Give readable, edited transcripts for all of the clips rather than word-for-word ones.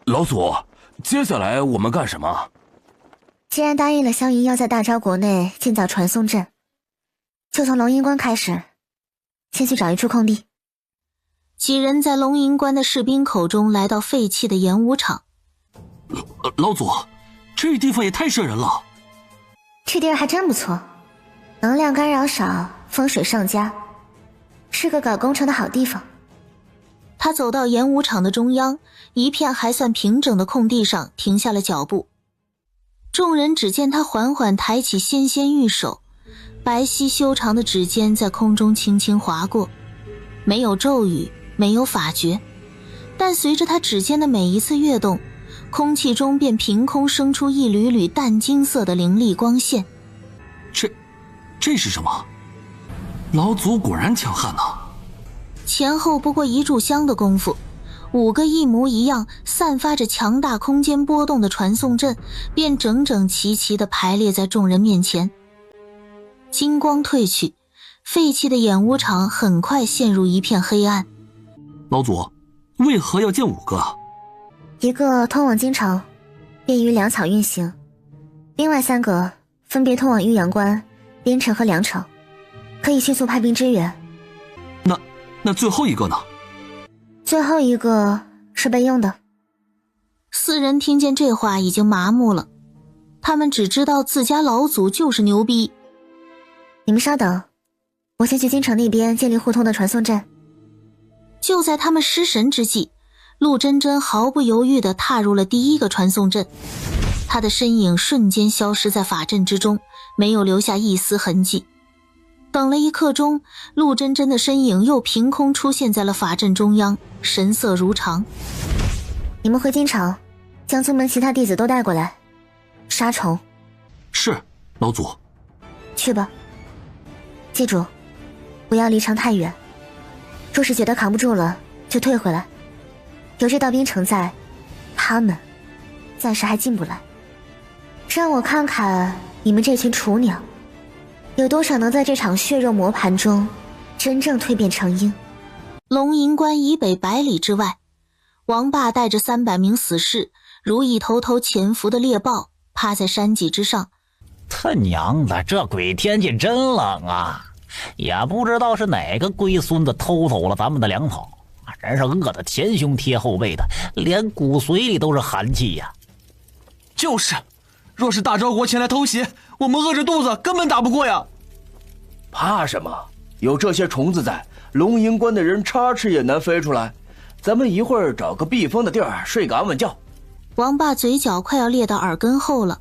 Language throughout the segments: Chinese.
老祖，接下来我们干什么？既然答应了湘云要在大昭国内建造传送阵，就从龙吟关开始，先去找一处空地。几人在龙吟关的士兵口中来到废弃的演武场。老祖，这地方也太瘆人了。这地儿还真不错，能量干扰少，风水上佳，是个搞工程的好地方。他走到演武场的中央，一片还算平整的空地上停下了脚步。众人只见他缓缓抬起纤纤玉手，白皙修长的指尖在空中轻轻划过，没有咒语，没有法诀，但随着他指尖的每一次跃动，空气中便凭空生出一缕缕淡金色的凌厉光线。这是什么？老祖果然强悍啊！前后不过一炷香的功夫，5个一模一样散发着强大空间波动的传送阵便整整齐齐地排列在众人面前。金光褪去，废弃的演武场很快陷入一片黑暗。老祖，为何要建5个？一个通往京城，便于粮草运行；另外3个分别通往玉阳关、边城和梁城，可以迅速派兵支援。那最后一个呢？最后一个是备用的。4人听见这话已经麻木了，他们只知道自家老祖就是牛逼。你们稍等，我先去京城那边建立互通的传送阵。就在他们失神之际，陆真真毫不犹豫地踏入了第一个传送阵，她的身影瞬间消失在法阵之中，没有留下一丝痕迹。等了1刻钟，陆真真的身影又凭空出现在了法阵中央，神色如常。你们回京城，将宗门其他弟子都带过来。杀虫。是，老祖。去吧。记住，不要离城太远。若是觉得扛不住了，就退回来。有这道兵城在，他们暂时还进不来。让我看看你们这群雏鸟，有多少能在这场血肉磨盘中真正蜕变成鹰。龙吟关以北100里之外，王霸带着300名死士，如一头头潜伏的猎豹，趴在山脊之上。他娘的，这鬼天气真冷啊！也不知道是哪个龟孙子偷走了咱们的粮草，真是饿得前胸贴后背的，连骨髓里都是寒气呀。就是，若是大昭国前来偷袭，我们饿着肚子根本打不过呀。怕什么？有这些虫子在，龙吟关的人插翅也难飞出来。咱们一会儿找个避风的地儿睡个安稳觉。王霸嘴角快要裂到耳根后了，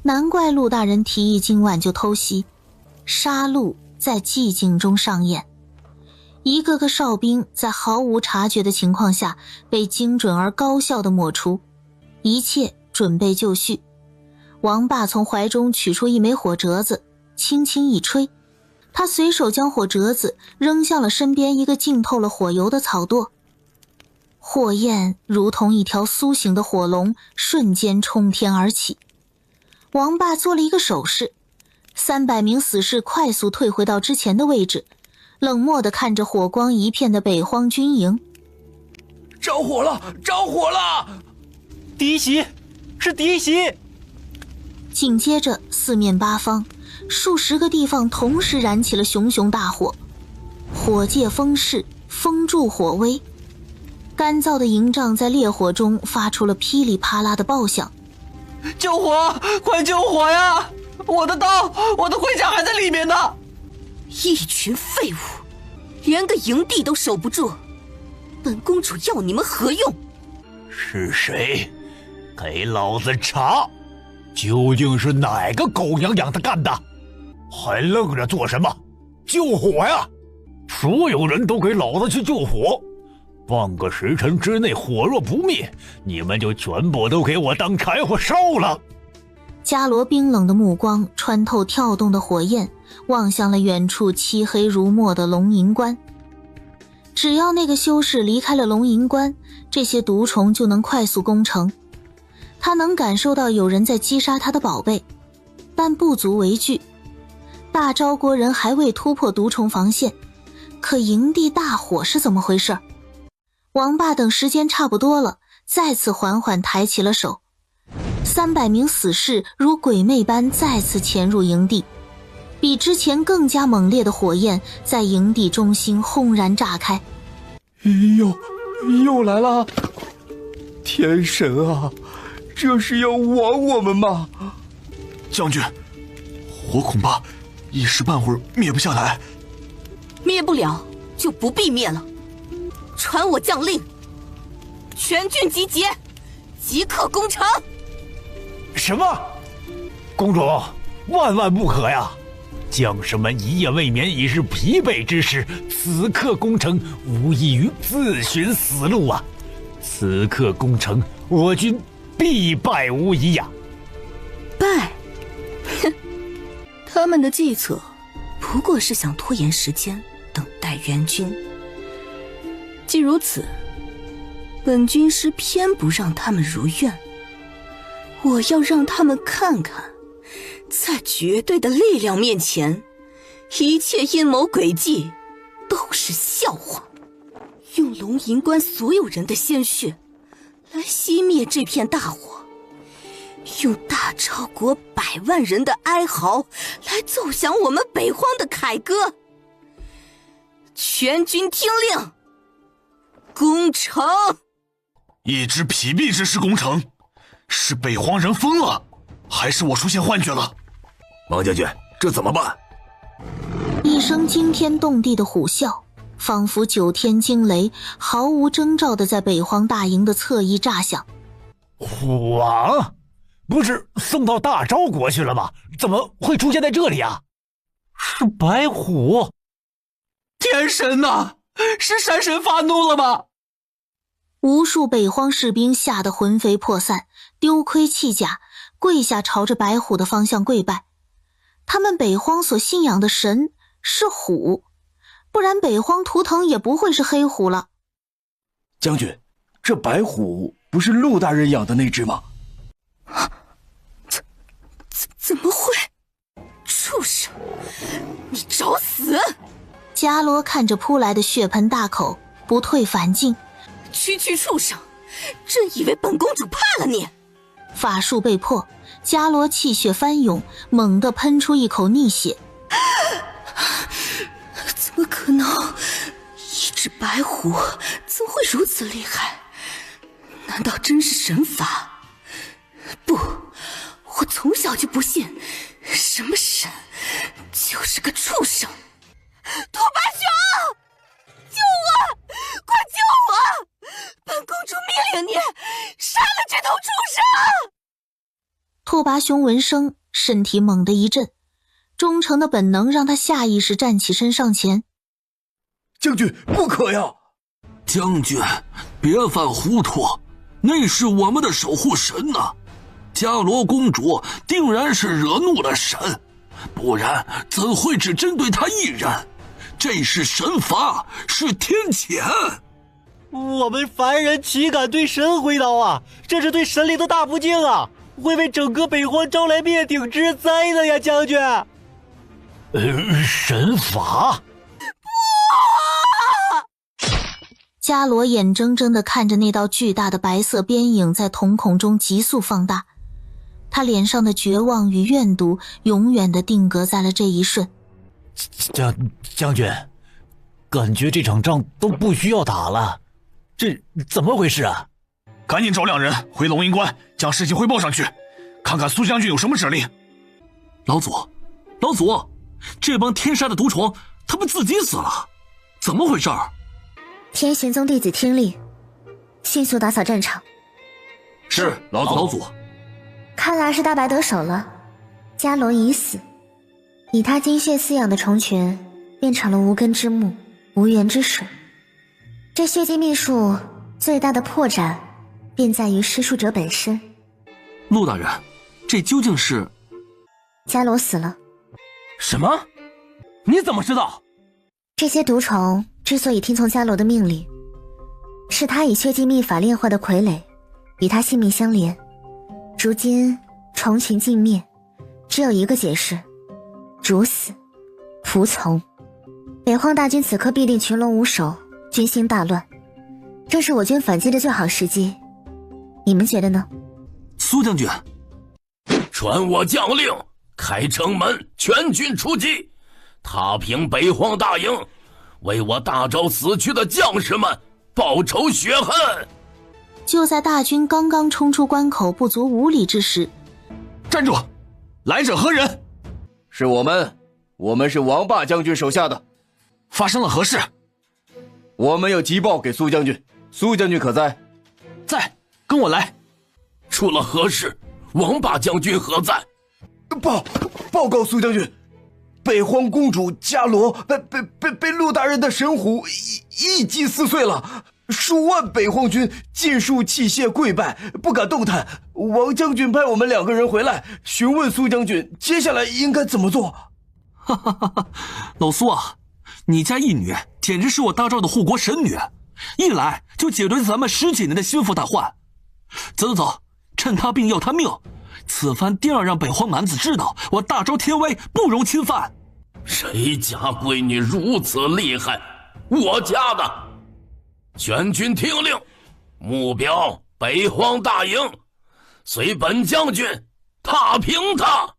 难怪陆大人提议今晚就偷袭。杀戮在寂静中上演，一个个哨兵在毫无察觉的情况下被精准而高效地抹除，一切准备就绪。王霸从怀中取出一枚火折子，轻轻一吹，他随手将火折子扔向了身边一个浸透了火油的草垛。火焰如同一条苏醒的火龙，瞬间冲天而起。王霸做了一个手势，300名死士快速退回到之前的位置，冷漠地看着火光一片的北荒军营。着火了！着火了！敌袭！是敌袭！紧接着四面八方数十个地方同时燃起了熊熊大火，火借风势，风助火威，干燥的营帐在烈火中发出了噼里啪啦的爆响。救火！快救火呀！我的刀，我的盔甲还在里面呢！一群废物，连个营地都守不住，本公主要你们何用？是谁？给老子查！究竟是哪个狗娘养的干的？还愣着做什么？救火呀！所有人都给老子去救火！半个时辰之内火若不灭，你们就全部都给我当柴火烧了！伽罗冰冷的目光穿透跳动的火焰，望向了远处漆黑如墨的龙吟关。只要那个修士离开了龙吟关，这些毒虫就能快速攻城。他能感受到有人在击杀他的宝贝，但不足为惧。大昭国人还未突破毒虫防线，可营地大火是怎么回事？王霸等时间差不多了，再次缓缓抬起了手。300名死士如鬼魅般再次潜入营地，比之前更加猛烈的火焰在营地中心轰然炸开。又来了！天神啊，这是要亡我们吗？将军，火恐怕一时半会儿灭不下来。灭不了就不必灭了。传我将令，全军集结，即刻攻城。什么？公主，万万不可呀！将士们一夜未眠，已是疲惫之时，此刻攻城无异于自寻死路啊！此刻攻城，我军必败无疑呀！败？哼，他们的计策不过是想拖延时间，等待援军。既如此，本军师偏不让他们如愿。我要让他们看看，在绝对的力量面前，一切阴谋诡计都是笑话。用龙吟关所有人的鲜血来熄灭这片大火，用大超国100万人的哀嚎来奏响我们北荒的凯歌。全军听令，攻城！一支疲弊之师攻城，是北荒人疯了，还是我出现幻觉了？王将军，这怎么办？一声惊天动地的虎啸，仿佛9天惊雷，毫无征兆地在北荒大营的侧翼炸响。虎王，不是送到大昭国去了吗？怎么会出现在这里啊？是白虎！天神呐，是山神发怒了吗？无数北荒士兵吓得魂飞魄散，丢盔弃甲，跪下朝着白虎的方向跪拜。他们北荒所信仰的神是虎，不然北荒图腾也不会是黑虎了。将军，这白虎不是陆大人养的那只吗？怎么会？畜生，你找死！伽罗看着扑来的血盆大口，不退反进。区区畜生，真以为本公主怕了你？法术被破，伽罗气血翻涌，猛地喷出一口逆血。怎么可能？一只白虎怎会如此厉害？难道真是神法？不，我从小就不信什么神，就是个畜生。兔八熊，救我！快救我！本公主命令你杀了这头畜生！拓跋雄闻声，身体猛地一震，忠诚的本能让他下意识站起身上前。将军，不可呀！将军，别犯糊涂，那是我们的守护神呐！伽罗公主定然是惹怒了神，不然怎会只针对她一人？这是神罚，是天谴。我们凡人岂敢对神挥刀啊？这是对神灵的大不敬啊！会为整个北荒招来灭顶之灾的呀，将军！神罚？伽罗眼睁睁地看着那道巨大的白色边影在瞳孔中急速放大，他脸上的绝望与怨毒永远地定格在了这一瞬。将军，感觉这场仗都不需要打了，这怎么回事啊？赶紧找2人回龙吟关，将事情汇报上去，看看苏将军有什么指令。老祖，这帮天杀的毒虫，他们自己死了，怎么回事？天玄宗弟子听令，迅速打扫战场。是老祖。看来是大白得手了，伽罗已死，以他精血饲养的虫群变成了无根之木、无源之水。这血祭秘术最大的破绽便在于施术者本身。陆大人，这究竟是？伽罗死了。什么？你怎么知道？这些毒虫之所以听从伽罗的命令，是他以血祭秘法炼化的傀儡，与他性命相连。如今虫群尽灭，只有一个解释：主死，服从。北荒大军此刻必定群龙无首，军心大乱，正是我军反击的最好时机。你们觉得呢？苏将军，传我将令，开城门，全军出击，踏平北荒大营，为我大昭死去的将士们报仇雪恨。就在大军刚刚冲出关口不足5里之时，站住！来者何人？是我们是王霸将军手下的。发生了何事？我们有急报给苏将军，苏将军可在？在，跟我来。出了何事？王霸将军何在？报告苏将军，北荒公主伽罗被陆大人的神虎一击撕碎了，数万北荒军尽数器械跪拜，不敢动弹。王将军派我们2个人回来，询问苏将军接下来应该怎么做。哈哈哈哈，老苏啊，你家义女简直是我大赵的护国神女，一来就解决咱们10几年的心腹大患。走，趁她病要她命，此番定要让北荒蛮子知道我大昭天威不容侵犯。谁家闺女如此厉害？我家的。全军听令，目标北荒大营，随本将军踏平他。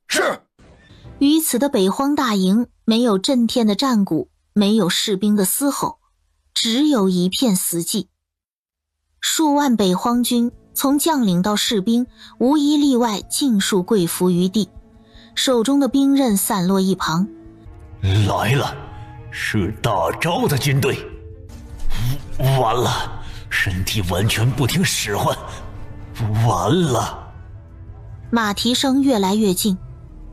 是。于此的北荒大营，没有震天的战鼓，没有士兵的嘶吼，只有一片死寂。数万北荒军，从将领到士兵，无一例外尽数跪伏于地，手中的兵刃散落一旁。来了，是大昭的军队。完了，身体完全不听使唤，完了。马蹄声越来越近，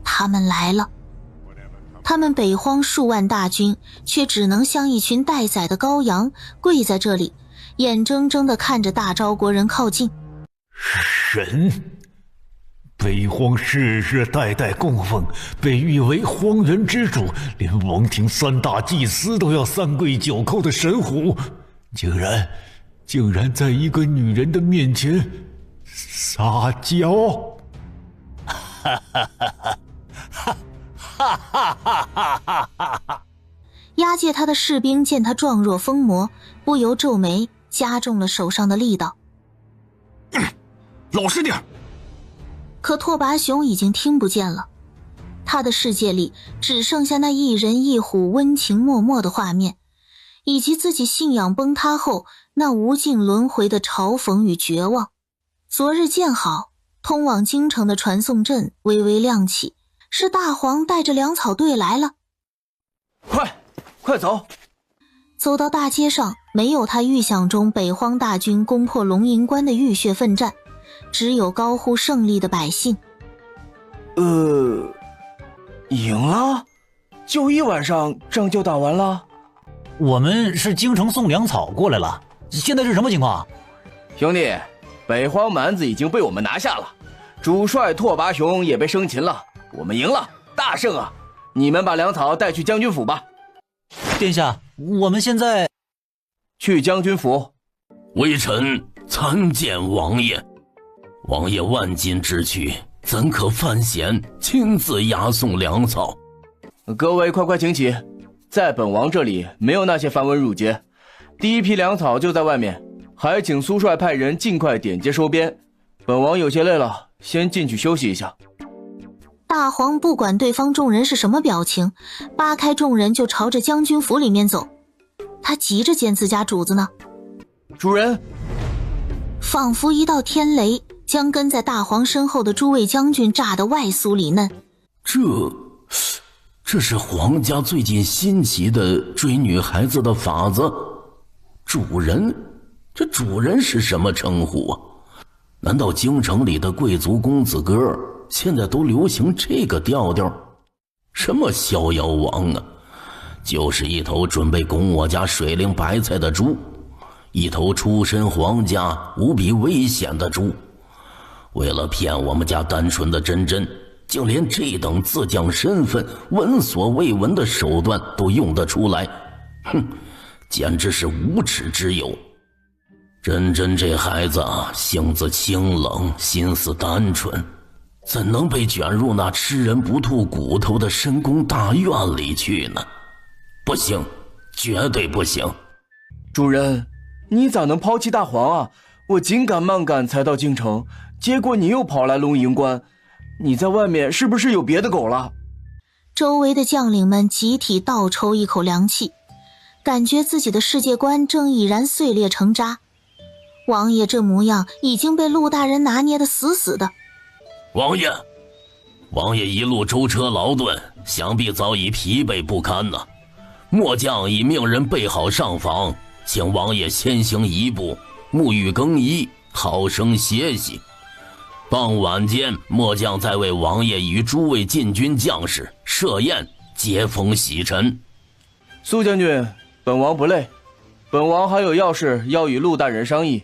他们来了。他们北荒数万大军，却只能像一群待宰的羔羊，跪在这里，眼睁睁地看着大昭国人靠近。神，北荒世世代代供奉，被誉为荒原之主，连王庭3大祭司都要3跪9叩的神虎，竟然在一个女人的面前撒娇。哈哈哈哈哈哈哈哈哈哈！押解他的士兵见他状若疯魔，不由皱眉，加重了手上的力道。老实点。可拓跋雄已经听不见了，他的世界里只剩下那一人一虎温情脉脉的画面，以及自己信仰崩塌后那无尽轮回的嘲讽与绝望。昨日见好，通往京城的传送阵微微亮起，是大黄带着粮草队来了。快走！走到大街上，没有他预想中北荒大军攻破龙吟关的浴血奋战，只有高呼胜利的百姓。赢了？就一晚上仗就打完了？我们是京城送粮草过来了，现在是什么情况？兄弟，北荒蛮子已经被我们拿下了，主帅拓跋雄也被生擒了，我们赢了，大胜啊！你们把粮草带去将军府吧。殿下，我们现在去将军府。微臣参见王爷。王爷万金之躯，怎可犯险亲自押送粮草？各位快请起，在本王这里没有那些繁文缛节，第一批粮草就在外面，还请苏帅派人尽快点接收编。本王有些累了，先进去休息一下。大黄不管对方众人是什么表情，扒开众人就朝着将军府里面走。他急着见自家主子呢。主人，仿佛一道天雷，将跟在大黄身后的诸位将军炸得外酥里嫩。这是皇家最近新奇的追女孩子的法子。主人，这主人是什么称呼啊？难道京城里的贵族公子哥现在都流行这个调调？什么逍遥王啊，就是一头准备拱我家水灵白菜的猪，一头出身皇家无比危险的猪。为了骗我们家单纯的真真，竟连这等自降身份闻所未闻的手段都用得出来，哼，简直是无耻之有。真真这孩子啊，性子清冷，心思单纯，怎能被卷入那吃人不吐骨头的深宫大院里去呢？不行，绝对不行。主人，你咋能抛弃大黄啊？我紧赶慢赶才到京城，结果你又跑来龙营关，你在外面是不是有别的狗了？周围的将领们集体倒抽一口凉气，感觉自己的世界观正已然碎裂成渣。王爷这模样已经被陆大人拿捏得死死的。王爷一路舟车劳顿，想必早已疲惫不堪了。末将已命人备好上房，请王爷先行一步，沐浴更衣，好生歇息。傍晚间，末将再为王爷与诸位禁军将士设宴，接风洗尘。苏将军，本王不累，本王还有要事要与陆大人商议。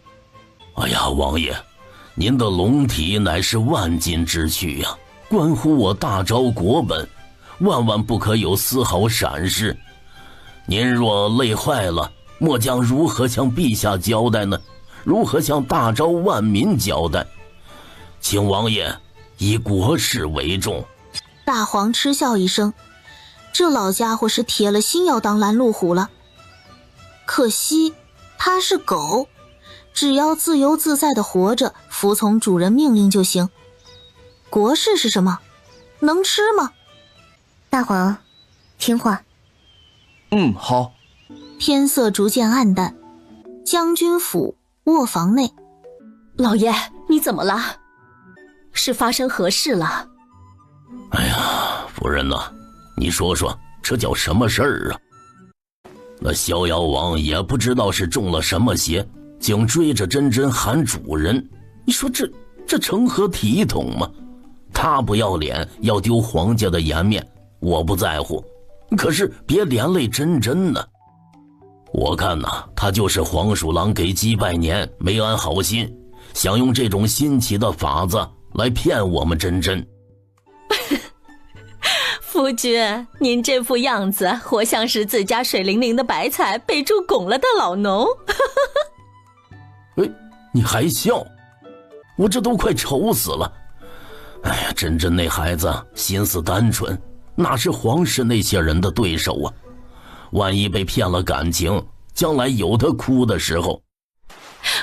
哎呀，王爷，您的龙体乃是万金之躯呀，关乎我大昭国本，万万不可有丝毫闪失。您若累坏了，末将如何向陛下交代呢？如何向大昭万民交代？请王爷以国事为重。大黄嗤笑一声，这老家伙是铁了心要当拦路虎了。可惜他是狗，只要自由自在地活着，服从主人命令就行。国事是什么？能吃吗？大黄，听话。好。天色逐渐暗淡，将军府卧房内。老爷，你怎么了？是发生何事了？哎呀，夫人呐，你说说，这叫什么事儿啊？那逍遥王也不知道是中了什么邪，竟追着珍珍喊主人。你说这成何体统吗？他不要脸，要丢皇家的颜面，我不在乎，可是别连累珍珍呢。我看呐，他就是黄鼠狼给鸡拜年，没安好心，想用这种新奇的法子来骗我们珍珍。夫君，您这副样子活像是自家水灵灵的白菜被猪拱了的老农。哎，你还笑？我这都快愁死了。哎呀，珍珍那孩子心思单纯，哪是皇室那些人的对手啊？万一被骗了感情，将来有他哭的时候。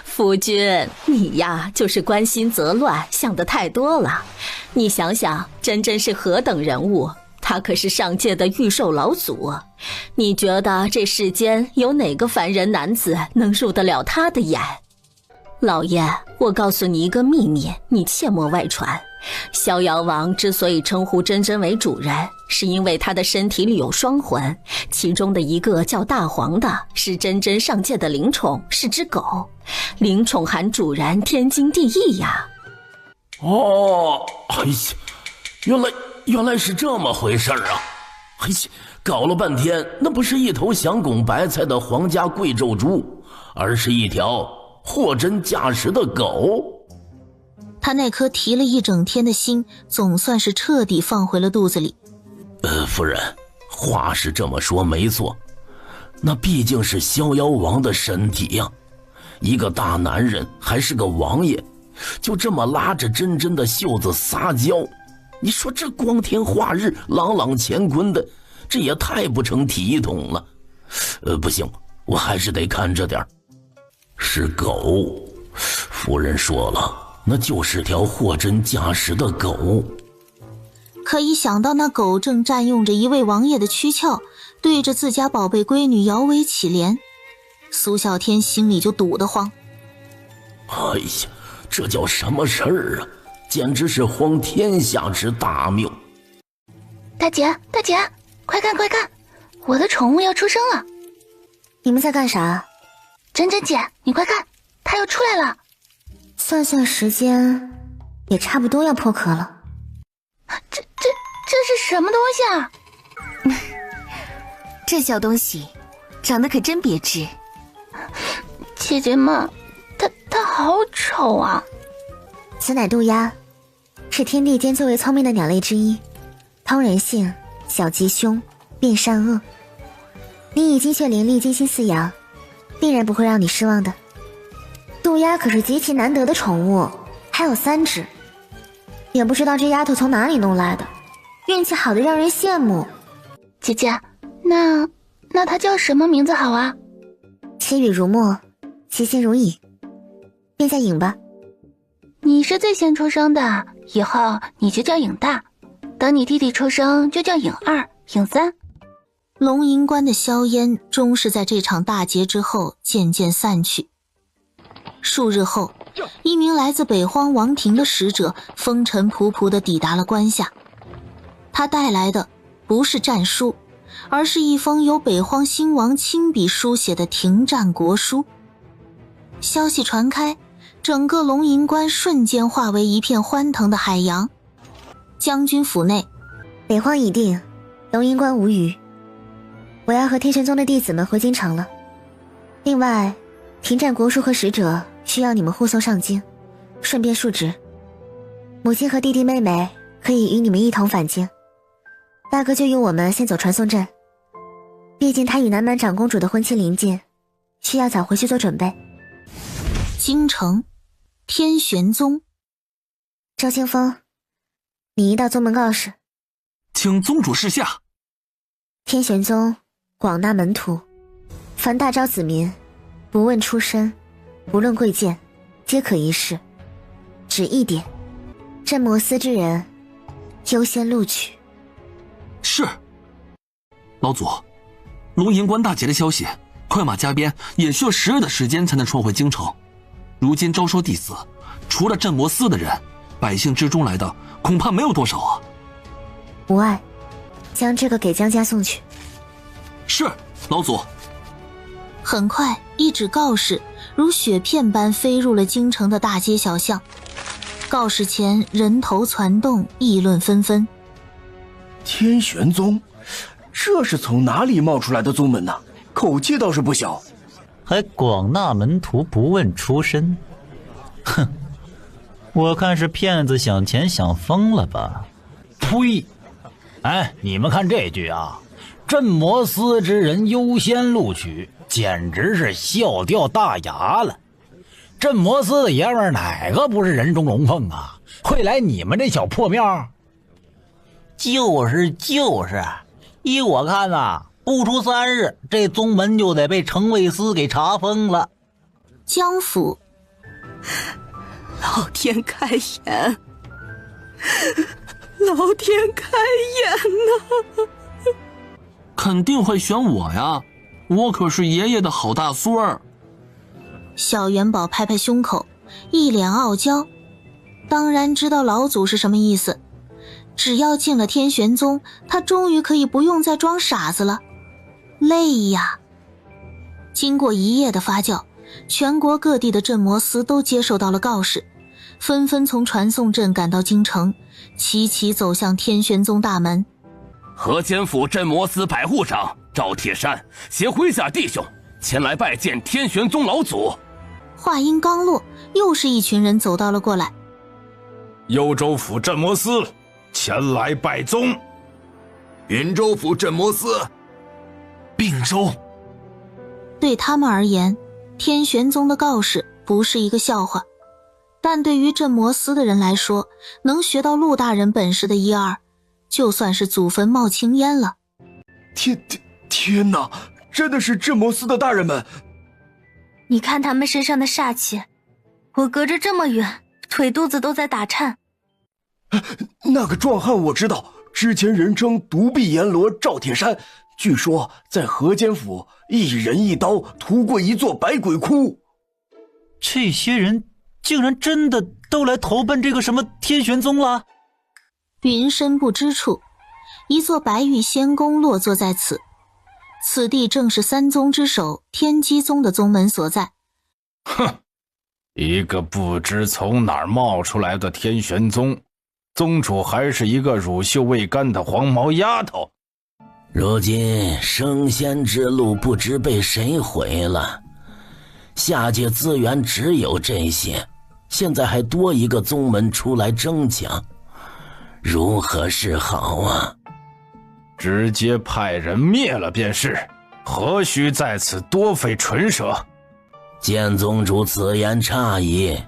夫君，你呀就是关心则乱，想得太多了。你想想，珍珍是何等人物，她可是上界的御兽老祖。你觉得这世间有哪个凡人男子能入得了她的眼？老爷，我告诉你一个秘密，你切莫外传。逍遥王之所以称呼珍珍为主人，是因为他的身体里有双魂，其中的一个叫大黄的，是珍珍上界的灵宠，是只狗。灵宠喊主人，天经地义呀。哦，哎呀，原来是这么回事啊！哎呀，搞了半天，那不是一头想拱白菜的皇家贵胄猪，而是一条货真价实的狗。他那颗提了一整天的心，总算是彻底放回了肚子里。夫人，话是这么说没错，那毕竟是逍遥王的身体呀。一个大男人还是个王爷，就这么拉着珍珍的袖子撒娇，你说这光天化日、朗朗乾坤的，这也太不成体统了。不行，我还是得看着点。是狗，夫人说了，那就是条货真价实的狗。可一想到那狗正占用着一位王爷的躯壳，对着自家宝贝闺女摇尾乞怜，苏小天心里就堵得慌。哎呀，这叫什么事儿啊？简直是荒天下之大谬！大姐，快看，我的宠物要出生了！你们在干啥？珍珍姐，你快看，它要出来了！算时间，也差不多要破壳了。这是什么东西啊？这小东西长得可真别致。姐姐们，它好丑啊！此乃渡鸦，是天地间最为聪明的鸟类之一，通人性，小吉凶，辨善恶。你以精血灵力精心饲养，定然不会让你失望的。渡鸦可是极其难得的宠物，还有3只，也不知道这丫头从哪里弄来的，运气好的让人羡慕。姐姐，那它叫什么名字好啊？其语如墨，其心如影。便叫影吧。你是最先出生的，以后你就叫影大，等你弟弟出生就叫影二、影三。龙吟关的硝烟终是在这场大劫之后渐渐散去。数日后，一名来自北荒王庭的使者风尘仆仆地抵达了关下。他带来的不是战书，而是一封由北荒兴王亲笔书写的停战国书。消息传开，整个龙吟关瞬间化为一片欢腾的海洋。将军府内，北荒已定，龙吟关无虞。我要和天玄宗的弟子们回京城了。另外，停战国书和使者需要你们护送上京，顺便述职。母亲和弟弟妹妹可以与你们一同返京。大哥就用我们先走传送阵，毕竟他与南蛮长公主的婚期临近，需要早回去做准备。京城，天玄宗。周清风，你一到宗门告示，请宗主示下。天玄宗广纳门徒，凡大招子民，不问出身，不论贵贱，皆可一试。只一点，镇魔司之人优先录取。是。老祖，龙吟关大捷的消息，快马加鞭也需要10日的时间才能传回京城。如今招收弟子，除了镇魔司的人，百姓之中来的恐怕没有多少啊。无碍，将这个给江家送去。是，老祖。很快，一纸告示如雪片般飞入了京城的大街小巷。告示前人头攒动，议论纷纷。天玄宗，这是从哪里冒出来的宗门呢？口气倒是不小。还广纳门徒，不问出身。哼，我看是骗子想钱想疯了吧？呸！哎，你们看这句啊，镇魔司之人优先录取，简直是笑掉大牙了。镇魔司的爷们儿哪个不是人中龙凤啊？会来你们这小破庙？就是，依我看呐，不出3日，这宗门就得被程卫司给查封了。江府，老天开眼，老天开眼呐！肯定会选我呀，我可是爷爷的好大孙儿。小元宝拍拍胸口，一脸傲娇，当然知道老祖是什么意思。只要进了天玄宗，他终于可以不用再装傻子了。累呀！经过一夜的发酵，全国各地的镇魔司都接受到了告示，纷纷从传送阵赶到京城，齐齐走向天玄宗大门。河间府镇魔司百户长赵铁山携麾下弟兄前来拜见天玄宗老祖。话音刚落，又是一群人走到了过来。幽州府镇魔司前来拜宗。云州府镇魔司。并州。对他们而言，天玄宗的告示不是一个笑话，但对于镇魔司的人来说，能学到陆大人本事的一二，就算是祖坟冒青烟了。天哪，真的是镇魔司的大人们！你看他们身上的煞气，我隔着这么远，腿肚子都在打颤。那个壮汉我知道，之前人称独臂阎罗赵铁山，据说在河间府一人一刀屠过一座百鬼窟。这些人竟然真的都来投奔这个什么天玄宗了？云深不知处，一座白玉仙宫落座在此，此地正是三宗之首天机宗的宗门所在。哼，一个不知从哪儿冒出来的天玄宗，宗主还是一个乳臭未干的黄毛丫头。如今升仙之路不知被谁毁了，下界资源只有这些，现在还多一个宗门出来争抢，如何是好啊？直接派人灭了便是，何须在此多费唇舌？见宗主此言差矣，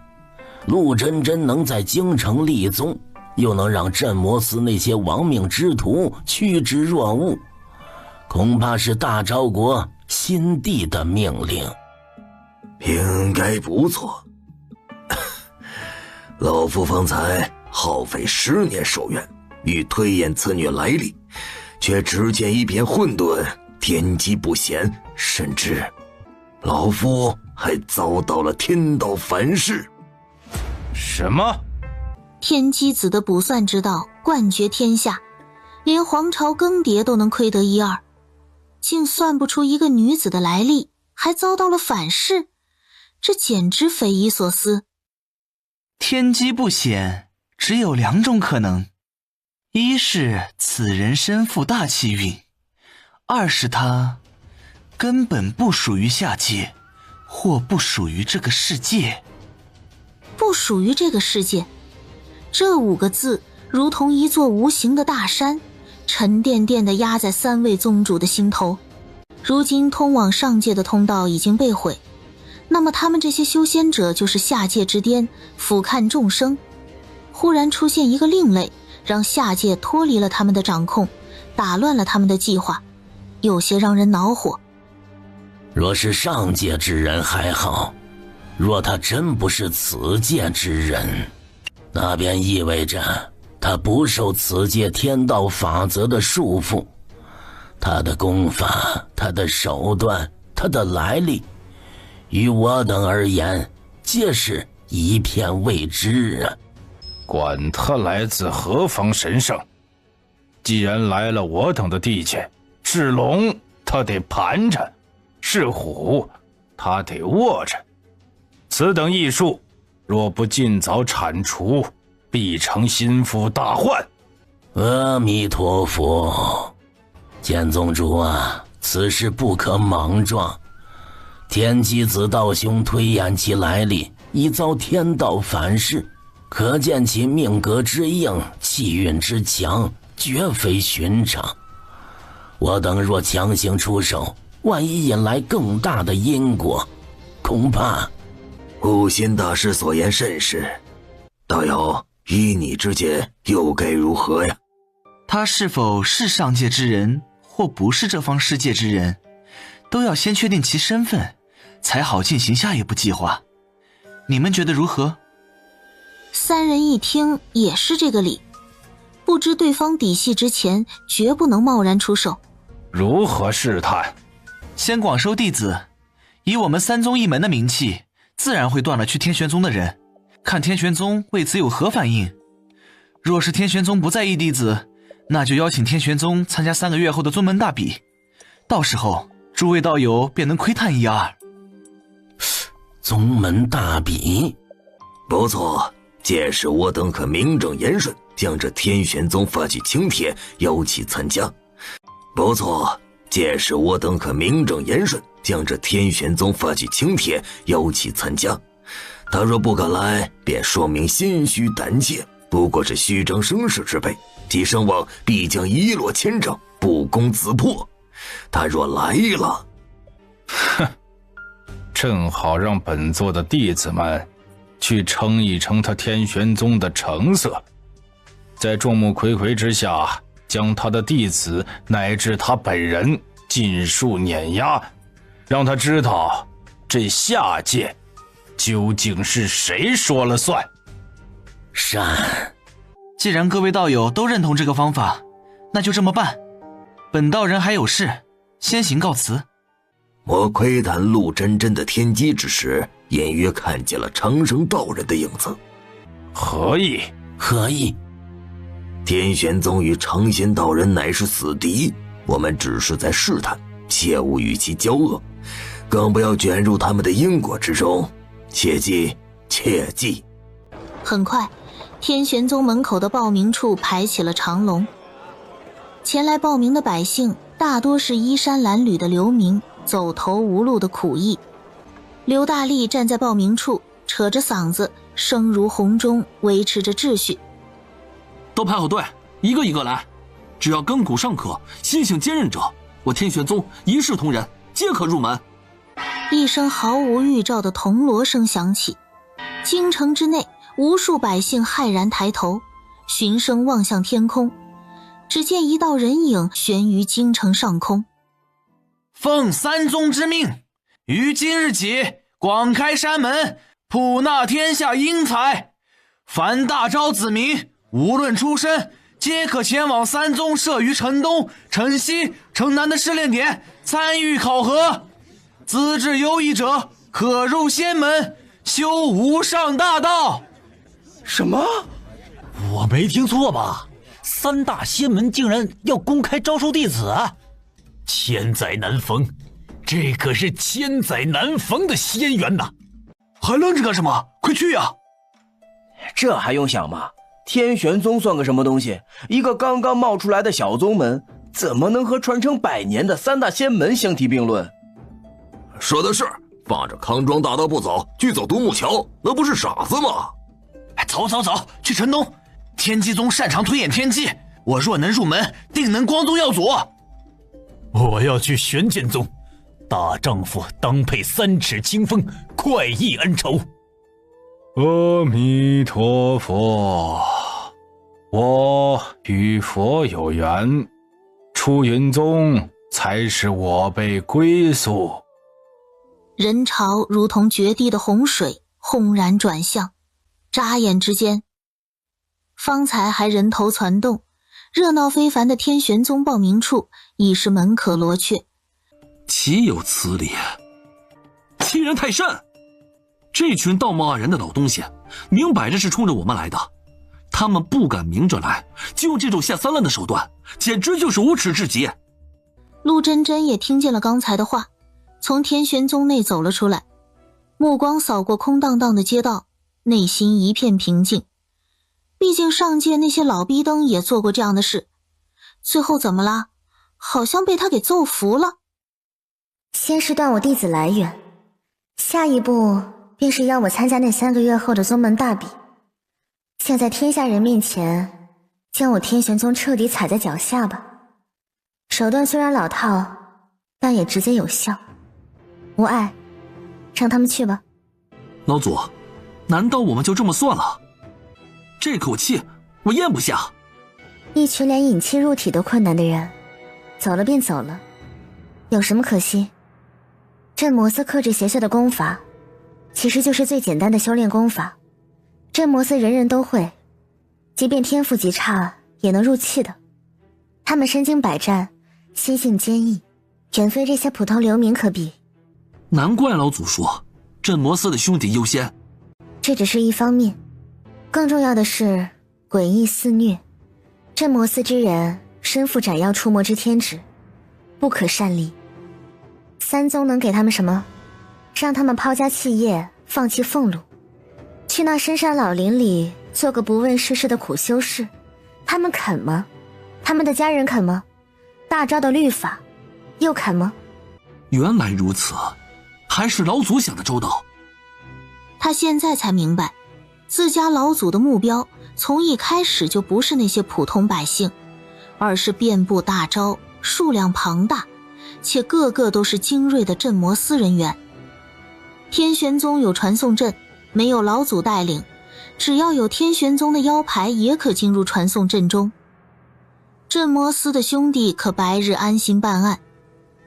陆真真能在京城立宗，又能让镇魔司那些亡命之徒趋之若鹜，恐怕是大昭国新帝的命令。应该不错，老夫方才耗费10年守院，欲推演此女来历，却只见一片混沌，天机不显，甚至老夫还遭到了天道反噬。什么？天机子的卜算之道冠绝天下，连皇朝更迭都能窥得一二，竟算不出一个女子的来历，还遭到了反噬，这简直匪夷所思。天机不显，只有2种可能：一是此人身负大气运，二是他根本不属于下界，或不属于这个世界。不属于这个世界，这5个字如同一座无形的大山，沉甸甸地压在3位宗主的心头。如今通往上界的通道已经被毁，那么他们这些修仙者就是下界之巅，俯瞰众生。忽然出现一个另类，让下界脱离了他们的掌控，打乱了他们的计划，有些让人恼火。若是上界之人还好，若他真不是此界之人，那便意味着他不受此界天道法则的束缚，他的功法，他的手段，他的来历，于我等而言，皆是一片未知啊！管他来自何方神圣，既然来了我等的地界，是龙他得盘着，是虎他得卧着。此等异术，若不尽早铲除，必成心腹大患。阿弥陀佛，剑宗主啊，此事不可莽撞。天机子道兄推演其来历，已遭天道反噬，可见其命格之硬，气运之强，绝非寻常。我等若强行出手，万一引来更大的因果，恐怕……悟心大师所言甚是，道友，依你之见，又该如何呀？他是否是上界之人，或不是这方世界之人，都要先确定其身份，才好进行下一步计划。你们觉得如何？3人一听也是这个理，不知对方底细之前，绝不能贸然出手。如何试探？先广收弟子，以我们3宗1门的名气，自然会断了去天玄宗的人，看天玄宗为此有何反应。若是天玄宗不在意弟子，那就邀请天玄宗参加3个月后的宗门大比，到时候诸位道友便能窥探一二。宗门大比？不错，届时我等可名正言顺将这天玄宗发起请帖，邀其参加。不错，届时我等可名正言顺将这天玄宗发起请帖，邀其参加。他若不敢来，便说明心虚胆怯，不过是虚张声势之辈，其声望必将一落千丈，不攻自破。他若来了，哼，正好让本座的弟子们去称一称他天玄宗的成色，在众目睽睽之下，将他的弟子乃至他本人尽数碾压，让他知道这下界究竟是谁说了算。善，既然各位道友都认同这个方法，那就这么办。本道人还有事，先行告辞。我窥探陆真真的天机之时，隐约看见了长生道人的影子。何意？何意？天玄宗与长仙道人乃是死敌，我们只是在试探，切勿与其交恶，更不要卷入他们的因果之中，切记，切记。很快，天玄宗门口的报名处排起了长龙。前来报名的百姓大多是衣衫褴褛的流民，走投无路的苦役。刘大力站在报名处，扯着嗓子，声如洪钟，维持着秩序。都排好队，一个一个来，只要根骨尚可，心性坚韧者，我天玄宗一视同仁，皆可入门。一声毫无预兆的铜锣声响起，京城之内无数百姓骇然抬头，循声望向天空，只见一道人影悬于京城上空。奉3宗之命，于今日起广开山门，普纳天下英才，凡大昭子民，无论出身，皆可前往三宗设于城东、城西、城南的试炼点参与考核。资质优异者可入仙门，修无上大道。什么？我没听错吧？三大仙门竟然要公开招收弟子啊！千载难逢，这可是千载难逢的仙缘呐！还愣着干什么？快去呀！这还用想吗？天玄宗算个什么东西？一个刚刚冒出来的小宗门，怎么能和传承100年的三大仙门相提并论？说的是，放着康庄大道不走，去走独木桥，那不是傻子吗？走，去城东。天机宗擅长推演天机，我若能入门，定能光宗耀祖。我要去玄剑宗，大丈夫当配3尺清风，快意恩仇。阿弥陀佛，我与佛有缘，出云宗才是我辈归宿。人潮如同决堤的洪水，轰然转向。眨眼之间，方才还人头攒动、热闹非凡的天玄宗报名处已是门可罗雀。岂有此理！欺人太甚！这群道貌岸然的老东西，明摆着是冲着我们来的。他们不敢明着来，就用这种下三滥的手段，简直就是无耻至极。陆真真也听见了刚才的话，从天玄宗内走了出来，目光扫过空荡荡的街道，内心一片平静。毕竟上届那些老逼灯也做过这样的事，最后怎么了？好像被他给揍服了。先是断我弟子来源，下一步便是邀我参加那3个月后的宗门大比，想在天下人面前将我天玄宗彻底踩在脚下吧。手段虽然老套，但也直接有效。无碍，让他们去吧。老祖，难道我们就这么算了？这口气我咽不下。一群连引气入体都困难的人，走了便走了，有什么可惜？镇摩斯克制邪祟的功法，其实就是最简单的修炼功法。镇摩斯人人都会，即便天赋极差也能入气的。他们身经百战，心性坚毅，远非这些普通流民可比。难怪老祖说镇摩斯的兄弟优先。这只是一方面，更重要的是诡异肆虐。镇摩斯之人身负斩妖除魔之天职，不可擅离。三宗能给他们什么？让他们抛家弃业，放弃俸禄，去那深山老林里做个不问世事的苦修士，他们肯吗？他们的家人肯吗？大昭的律法又肯吗？原来如此，还是老祖想的周到。他现在才明白，自家老祖的目标从一开始就不是那些普通百姓，而是遍布大昭、数量庞大且个个都是精锐的镇摩斯人员。天玄宗有传送阵，没有老祖带领，只要有天玄宗的腰牌也可进入传送阵中。镇摩斯的兄弟可白日安心办案，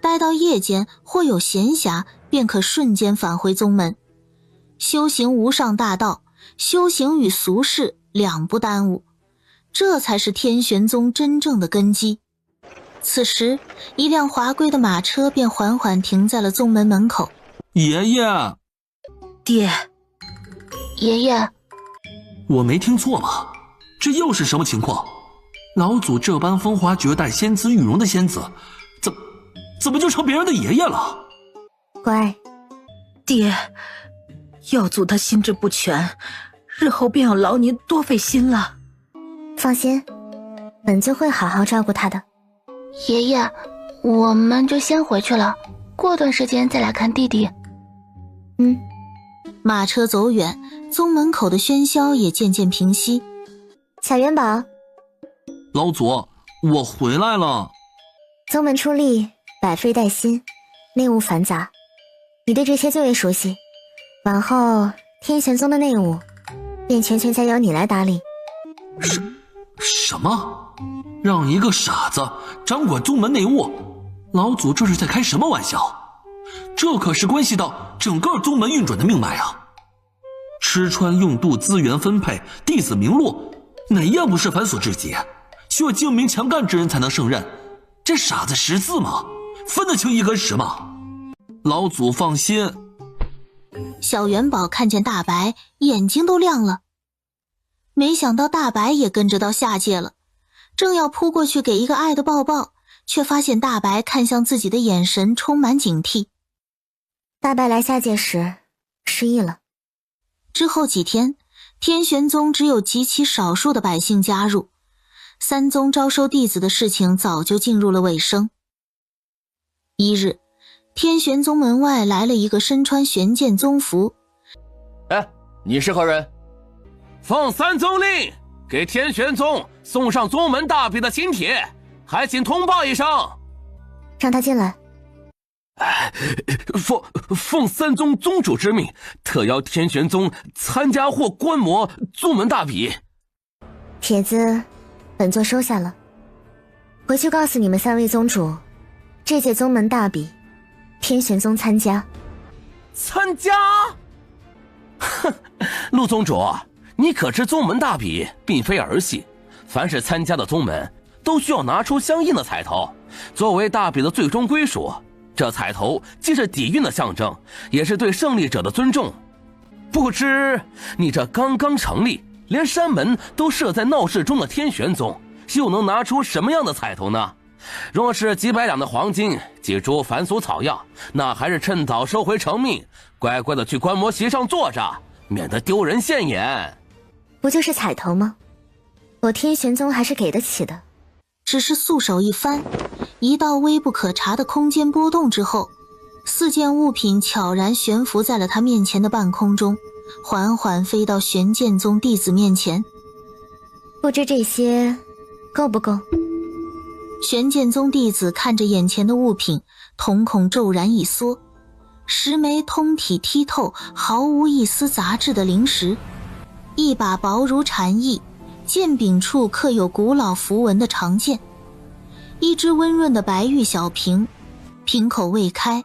待到夜间或有闲暇，便可瞬间返回宗门。修行无上大道，修行与俗世两不耽误，这才是天玄宗真正的根基。此时，一辆华贵的马车便缓缓停在了宗门门口。爷爷，爹，爷爷，我没听错吧？这又是什么情况？老祖这般风华绝代、仙姿玉容的仙子，怎么就成别人的爷爷了？乖，爹，耀祖他心智不全，日后便要劳您多费心了。放心，本就会好好照顾他的。爷爷，我们就先回去了，过段时间再来看弟弟。马车走远，宗门口的喧嚣也渐渐平息。小元宝，老祖，我回来了。宗门出力，百废待兴，内务繁杂，你对这些最为熟悉。往后天玄宗的内务，便全权交由你来打理。什么？让一个傻子掌管宗门内务？老祖这是在开什么玩笑？这可是关系到整个宗门运转的命脉啊！吃穿用度资源分配，弟子名落，哪样不是繁琐至极？需要精明强干之人才能胜任，这傻子识字吗？分得清一跟十吗？老祖放心。小元宝看见大白，眼睛都亮了。没想到大白也跟着到下界了，正要扑过去给一个爱的抱抱，却发现大白看向自己的眼神充满警惕。大白来下界时失忆了。之后几天，天玄宗只有极其少数的百姓加入，三宗招收弟子的事情早就进入了尾声。一日，天玄宗门外来了一个身穿玄剑宗服。哎，你是何人？奉三宗令，给天玄宗送上宗门大比的请帖，还请通报一声。让他进来。奉三宗宗主之命，特邀天玄宗参加或观摩宗门大比。帖子本座收下了，回去告诉你们三位宗主，这届宗门大比，天玄宗参加。参加？哼，陆宗主，你可知宗门大比并非儿戏，凡是参加的宗门都需要拿出相应的彩头，作为大比的最终归属。这彩头既是底蕴的象征，也是对胜利者的尊重。不知你这刚刚成立，连山门都设在闹市中的天玄宗，又能拿出什么样的彩头呢？若是几百两的黄金，几株凡俗草药，那还是趁早收回成命，乖乖的去观摩席上坐着，免得丢人现眼。不就是彩头吗？我天玄宗还是给得起的。只是素手一翻，一道微不可察的空间波动之后，4件物品悄然悬浮在了他面前的半空中，缓缓飞到玄剑宗弟子面前。不知这些够不够？玄剑宗弟子看着眼前的物品，瞳孔骤然一缩，10枚通体剔透，毫无一丝杂质的灵石，一把薄如蝉翼，剑柄处刻有古老符文的长剑，一只温润的白玉小瓶，瓶口未开，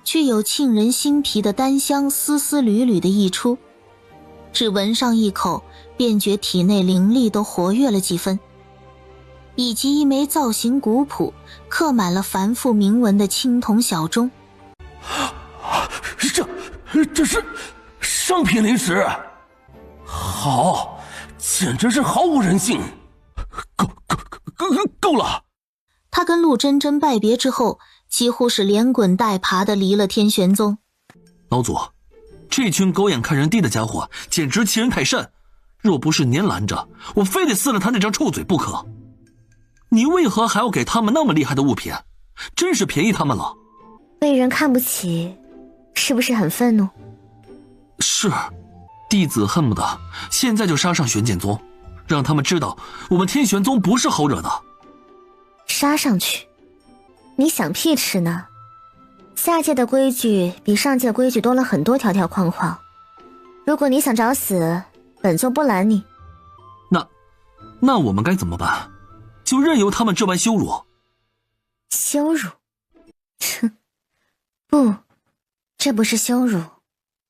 却有沁人心脾的丹香丝丝缕缕的溢出，只闻上一口，便觉体内灵力都活跃了几分，以及一枚造型古朴、刻满了繁复铭文的青铜小钟。这是上品灵石，好，简直是毫无人性。够了！他跟陆真真拜别之后，几乎是连滚带爬的离了天玄宗。老祖，这群狗眼看人低的家伙简直欺人太甚，若不是您拦着，我非得撕了他那张臭嘴不可。你为何还要给他们那么厉害的物品？真是便宜他们了。被人看不起，是不是很愤怒？是，弟子恨不得现在就杀上玄剑宗，让他们知道我们天玄宗不是好惹的。杀上去？你想屁吃呢？下界的规矩比上界规矩多了很多条条框框，如果你想找死，本座不拦你。那我们该怎么办？就任由他们这般羞辱？羞辱？哼，不，这不是羞辱，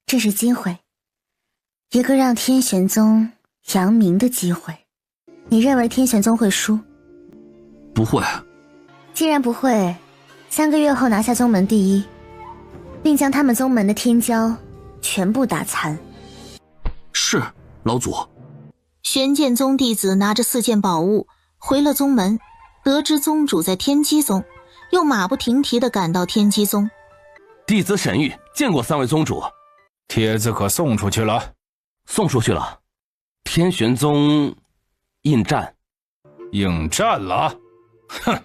这是机会，一个让天玄宗扬名的机会。你认为天玄宗会输？不会。既然不会，3个月后拿下宗门第一，并将他们宗门的天骄全部打残。是，老祖。玄剑宗弟子拿着4件宝物回了宗门，得知宗主在天机宗，又马不停蹄地赶到天机宗。弟子沈玉见过3位宗主。帖子可送出去了？送出去了。天玄宗应战。应战了？哼，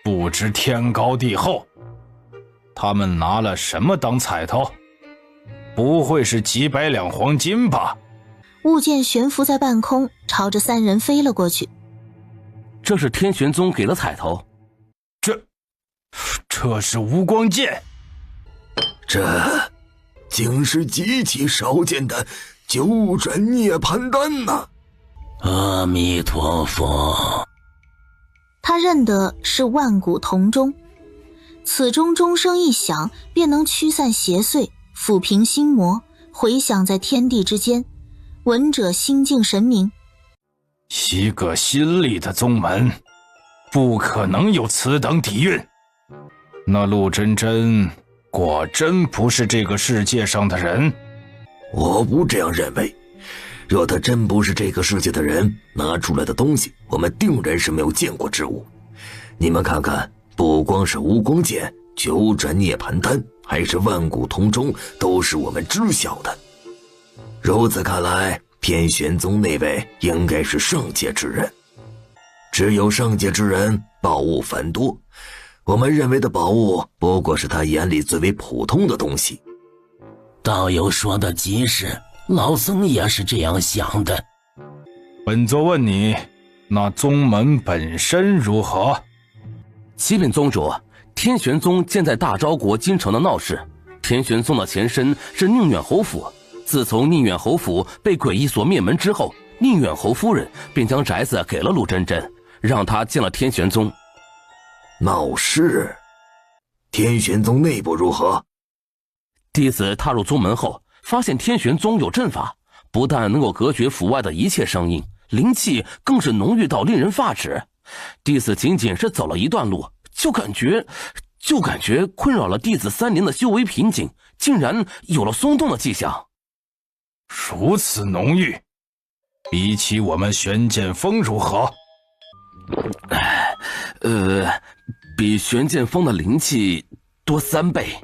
不知天高地厚。他们拿了什么当彩头？不会是几百两黄金吧？物件悬浮在半空，朝着3人飞了过去。这是天玄宗给的彩头。这是无光剑。这竟是极其少见的九转涅槃丹呐！阿弥陀佛。他认得是万古铜钟，此钟钟声一响，便能驱散邪祟，抚平心魔，回响在天地之间，闻者心静神明。一个新立的宗门，不可能有此等底蕴。那陆真真果真不是这个世界上的人？我不这样认为。若他真不是这个世界的人，拿出来的东西我们定然是没有见过之物。你们看看，不光是无光剑、九转涅槃丹，还是万古铜钟，都是我们知晓的。如此看来，天玄宗那位应该是上界之人。只有上界之人，宝物繁多。我们认为的宝物，不过是他眼里最为普通的东西。道友说的极是，老僧也是这样想的。本座问你，那宗门本身如何？启禀宗主，天玄宗建在大昭国京城的闹市。天玄宗的前身是宁远侯府，自从宁远侯府被诡异所灭门之后，宁远侯夫人便将宅子给了陆真真，让他见了天玄宗。闹市，天玄宗内部如何？弟子踏入宗门后，发现天玄宗有阵法，不但能够隔绝府外的一切声音，灵气更是浓郁到令人发指。弟子仅仅是走了一段路，就感觉困扰了弟子3年的修为瓶颈，竟然有了松动的迹象。如此浓郁，比起我们玄剑锋如何？比玄剑锋的灵气多3倍。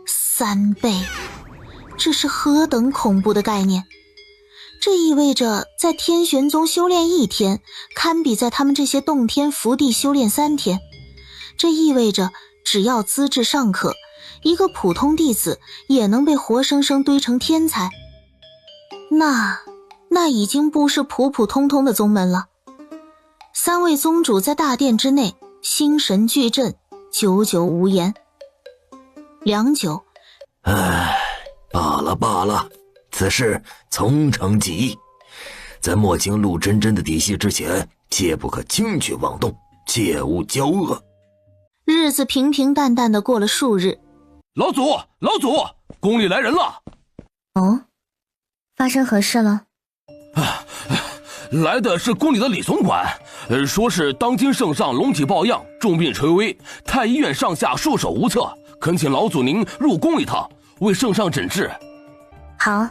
3倍，这是何等恐怖的概念！这意味着在天玄宗修炼1天，堪比在他们这些洞天福地修炼3天。这意味着只要资质尚可，一个普通弟子也能被活生生堆成天才。那已经不是普普通通的宗门了。3位宗主在大殿之内心神俱震，久久无言。良久，罢了，此事从长计议。在摸清陆真真的底细之前，切不可轻举妄动，切勿交恶。日子平平淡淡的过了数日。老祖，宫里来人了。哦，发生何事了？来的是宫里的李总管，说是当今圣上龙体抱恙，重病垂危，太医院上下束手无策，恳请老祖您入宫一趟，为圣上诊治。好，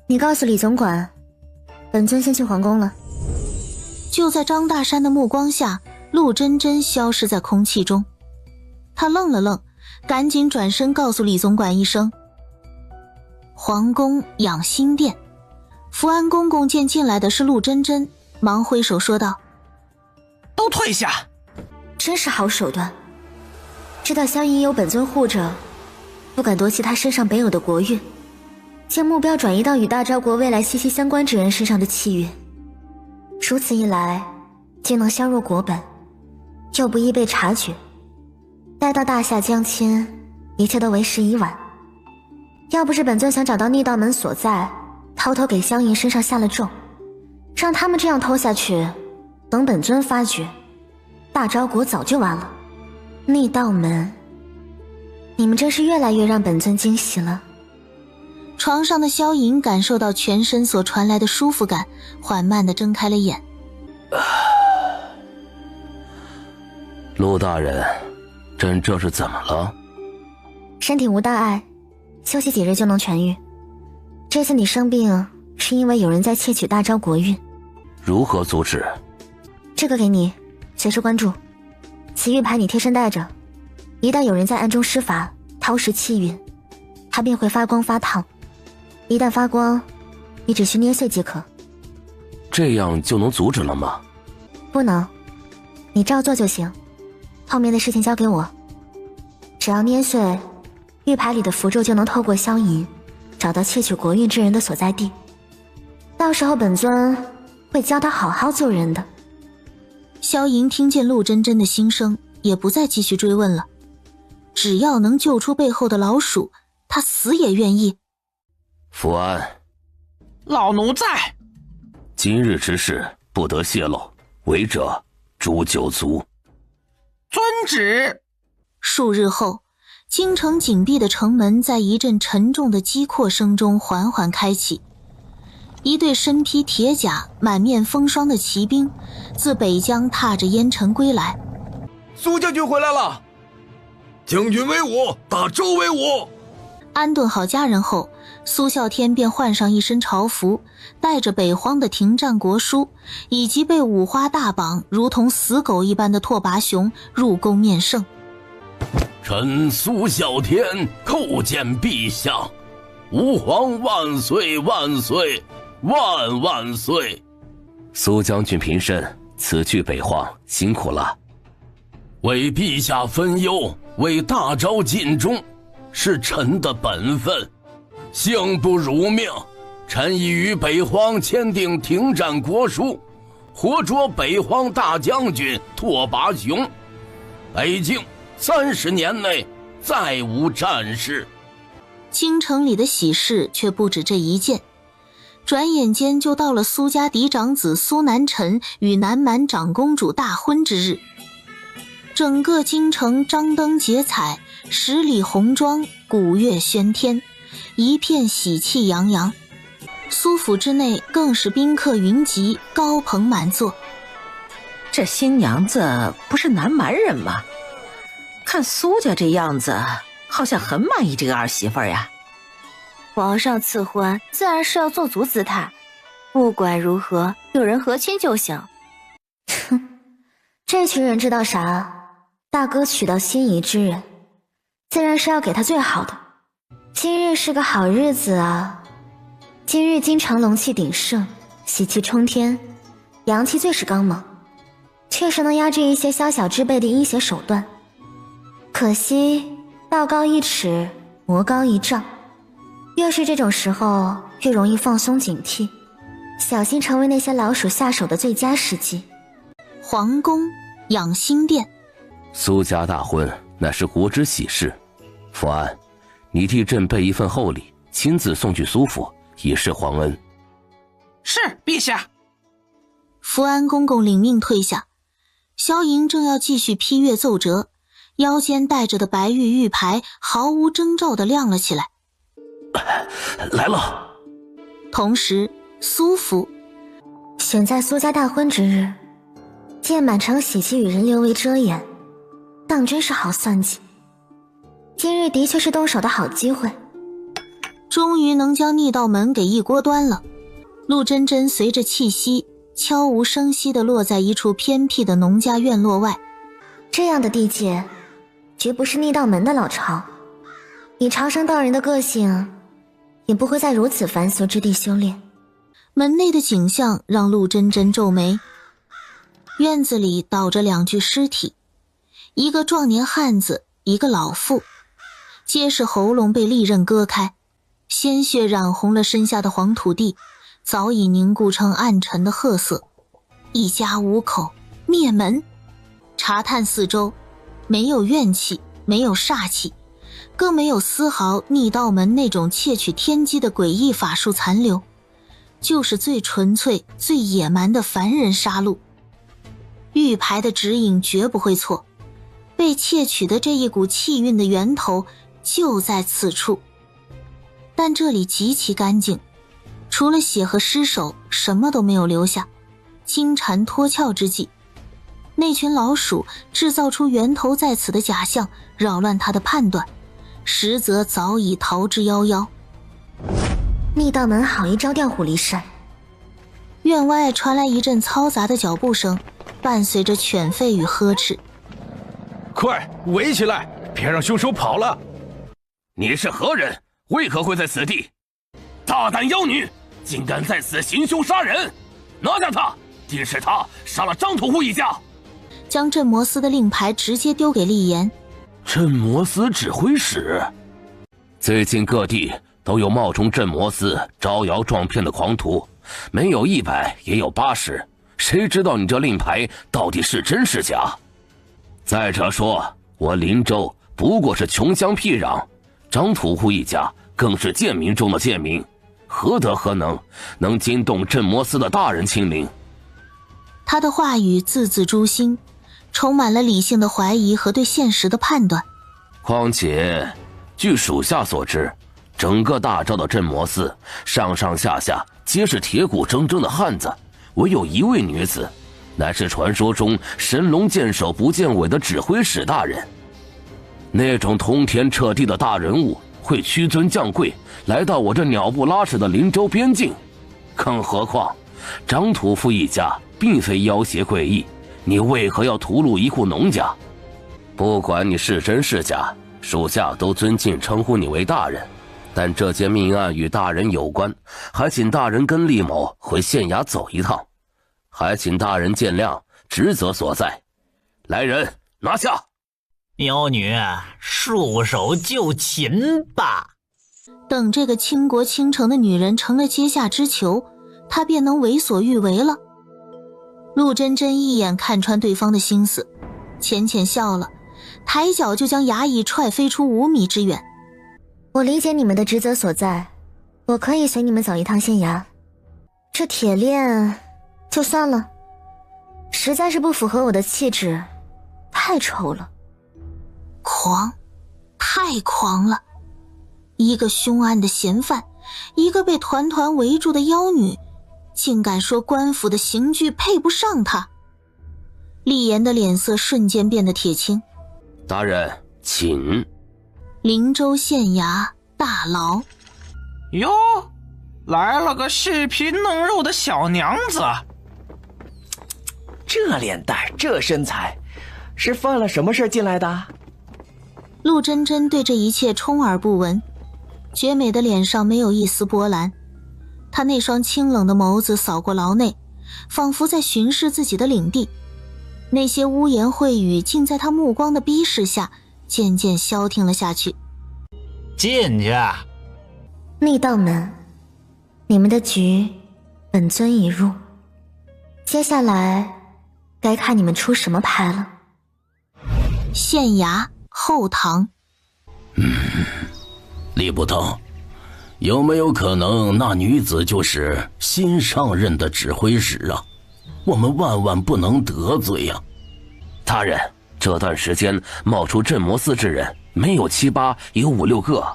你告诉李总管，本尊先去皇宫了。就在张大山的目光下，陆真真消失在空气中。他愣了愣，赶紧转身告诉李总管一声。皇宫养心殿，福安公公见进来的是陆真真，忙挥手说道：都退下。真是好手段，知道萧莹有本尊护着，不敢夺其他身上本有的国运，将目标转移到与大昭国未来息息相关之人身上的气运。如此一来，既能削弱国本，又不易被察觉。待到大夏将倾，一切都为时已晚。要不是本尊想找到逆道门所在，偷偷给萧莹身上下了咒，让他们这样偷下去，等本尊发觉，大昭国早就完了。逆道门，你们真是越来越让本尊惊喜了。床上的萧莹感受到全身所传来的舒服感，缓慢地睁开了眼。陆大人，朕这是怎么了？身体无大碍，休息几日就能痊愈。这次你生病是因为有人在窃取大昭国运。如何阻止？这个给你，随时关注。此玉牌你贴身带着，一旦有人在暗中施法掏食气运，它便会发光发烫。一旦发光，你只需捏碎即可。这样就能阻止了吗？不能，你照做就行。后面的事情交给我。只要捏碎，玉牌里的符咒就能透过萧莹找到窃取国运之人的所在地。到时候本尊会教他好好做人的。萧莹听见陆真真的心声，也不再继续追问了。只要能救出背后的老鼠，他死也愿意。福安，老奴在。今日之事不得泄露，违者诛9族。遵旨。数日后，京城紧闭的城门在一阵沉重的击扩声中缓缓开启，一队身披铁甲、满面风霜的骑兵自北疆踏着烟尘归来。苏将军回来了！将军威武，大周威武！安顿好家人后，苏啸天便换上一身朝服，带着北荒的停战国书以及被五花大绑如同死狗一般的拓跋雄入宫面圣。臣苏啸天叩见陛下，吾皇万岁万岁万万岁！苏将军平身，此去北荒辛苦了。为陛下分忧，为大昭尽忠，是臣的本分。幸不辱命，臣已与北荒签订停战国书，活捉北荒大将军拓跋雄。北境30年内再无战事。京城里的喜事却不止这一件，转眼间就到了苏家嫡长子苏南辰与南蛮长公主大婚之日。整个京城张灯结彩，十里红妆，鼓乐喧天，一片喜气洋洋。苏府之内更是宾客云集，高朋满座。这新娘子不是南蛮人吗？看苏家这样子，好像很满意这个儿媳妇呀。皇上赐婚，自然是要做足姿态，不管如何，有人和亲就行。哼，这群人知道啥？大哥娶到心仪之人，自然是要给他最好的。今日是个好日子啊！今日京城龙气鼎盛，喜气冲天，阳气最是刚猛，确实能压制一些宵小之辈的阴邪手段。可惜道高一尺，魔高一丈，越是这种时候，越容易放松警惕，小心成为那些老鼠下手的最佳时机。皇宫养心殿，苏家大婚乃是国之喜事，福安，你替朕备一份厚礼，亲自送去苏府，以示皇恩。是，陛下。福安公公领命退下，萧莹正要继续批阅奏折，腰间带着的白玉玉牌毫无征兆地亮了起来。来了。同时，苏府选在苏家大婚之日，见满城喜气与人流为遮掩，当真是好算计。今日的确是动手的好机会，终于能将逆道门给一锅端了。陆真真随着气息悄无声息地落在一处偏僻的农家院落外。这样的地界绝不是逆道门的老巢，以长生道人的个性，也不会在如此凡俗之地修炼。门内的景象让陆真真皱眉。院子里倒着2具尸体，一个壮年汉子，一个老妇，皆是喉咙被利刃割开，鲜血染红了身下的黄土地，早已凝固成暗沉的褐色。一家5口，灭门。查探四周，没有怨气，没有煞气，更没有丝毫逆道门那种窃取天机的诡异法术残留，就是最纯粹最野蛮的凡人杀戮。玉牌的指引绝不会错，被窃取的这一股气运的源头就在此处。但这里极其干净，除了血和尸首，什么都没有留下。金蝉脱壳之际，那群老鼠制造出源头在此的假象，扰乱他的判断，实则早已逃之夭夭。逆道门好一招调虎离山。院外传来一阵嘈杂的脚步声，伴随着犬吠与呵斥。快围起来，别让凶手跑了！你是何人？为何会在此地？大胆妖女，竟敢在此行凶杀人！拿下他！定是他杀了张屠户一家。将镇魔司的令牌直接丢给厉言。镇魔司指挥使。最近各地都有冒充镇魔司招摇撞骗的狂徒，没有100也有80，谁知道你这令牌到底是真是假？再者说，我林州不过是穷乡僻壤，张屠户一家更是贱民中的贱民，何德何能惊动镇魔司的大人亲临？他的话语字字诛心，充满了理性的怀疑和对现实的判断。况且，据属下所知，整个大赵的镇魔司上上下下皆是铁骨铮铮的汉子，唯有一位女子，乃是传说中神龙见首不见尾的指挥使大人。那种通天彻地的大人物会屈尊降贵，来到我这鸟不拉屎的林州边境。更何况，张屠夫一家并非妖邪诡异，你为何要屠戮一户农家？不管你是真是假，属下都尊敬称呼你为大人。但这件命案与大人有关，还请大人跟厉某回县衙走一趟，还请大人见谅，职责所在。来人，拿下！妖女，束手就擒吧。等这个倾国倾城的女人成了阶下之囚，她便能为所欲为了。陆真真一眼看穿对方的心思，浅浅笑了，抬脚就将衙役踹飞出5米之远。我理解你们的职责所在，我可以随你们走一趟县衙。这铁链就算了，实在是不符合我的气质，太丑了。狂，太狂了！一个凶案的嫌犯，一个被团团围住的妖女，竟敢说官府的刑具配不上她。厉言的脸色瞬间变得铁青。大人，请。灵州县衙大牢。哟，来了个细皮嫩肉的小娘子。这脸蛋，这身材，是犯了什么事进来的？陆真真对这一切充耳不闻，绝美的脸上没有一丝波澜。她那双清冷的眸子扫过牢内，仿佛在巡视自己的领地。那些污言秽语竟在她目光的逼视下渐渐消停了下去。进去。那道门，你们的局本尊已入，接下来该看你们出什么牌了。县衙后堂。李捕头，有没有可能那女子就是新上任的指挥使啊？我们万万不能得罪呀！大人，这段时间冒出镇魔司之人没有7、8，有5、6个。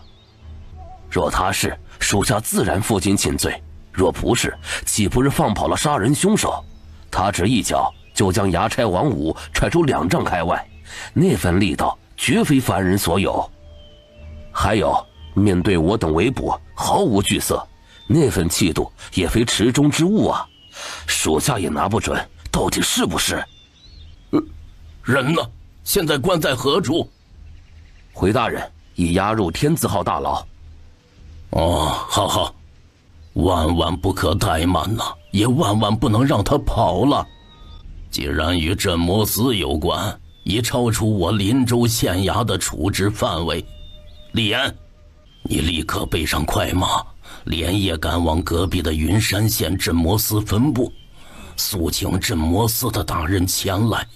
若他是，属下自然负荆请罪；若不是，岂不是放跑了杀人凶手？他只一脚就将衙差王五踹出2丈开外，那份力道绝非凡人所有。还有，面对我等围捕，毫无惧色，那份气度也非池中之物啊！属下也拿不准到底是不是。人呢？现在关在何处？回大人，已押入天字号大牢。哦，好好，万万不可怠慢呐，也万万不能让他跑了。既然与镇魔司有关，已超出我林州县衙的处置范围。李岩，你立刻备上快马，连夜赶往隔壁的云山县镇魔司分部，速请镇魔司的大人前来，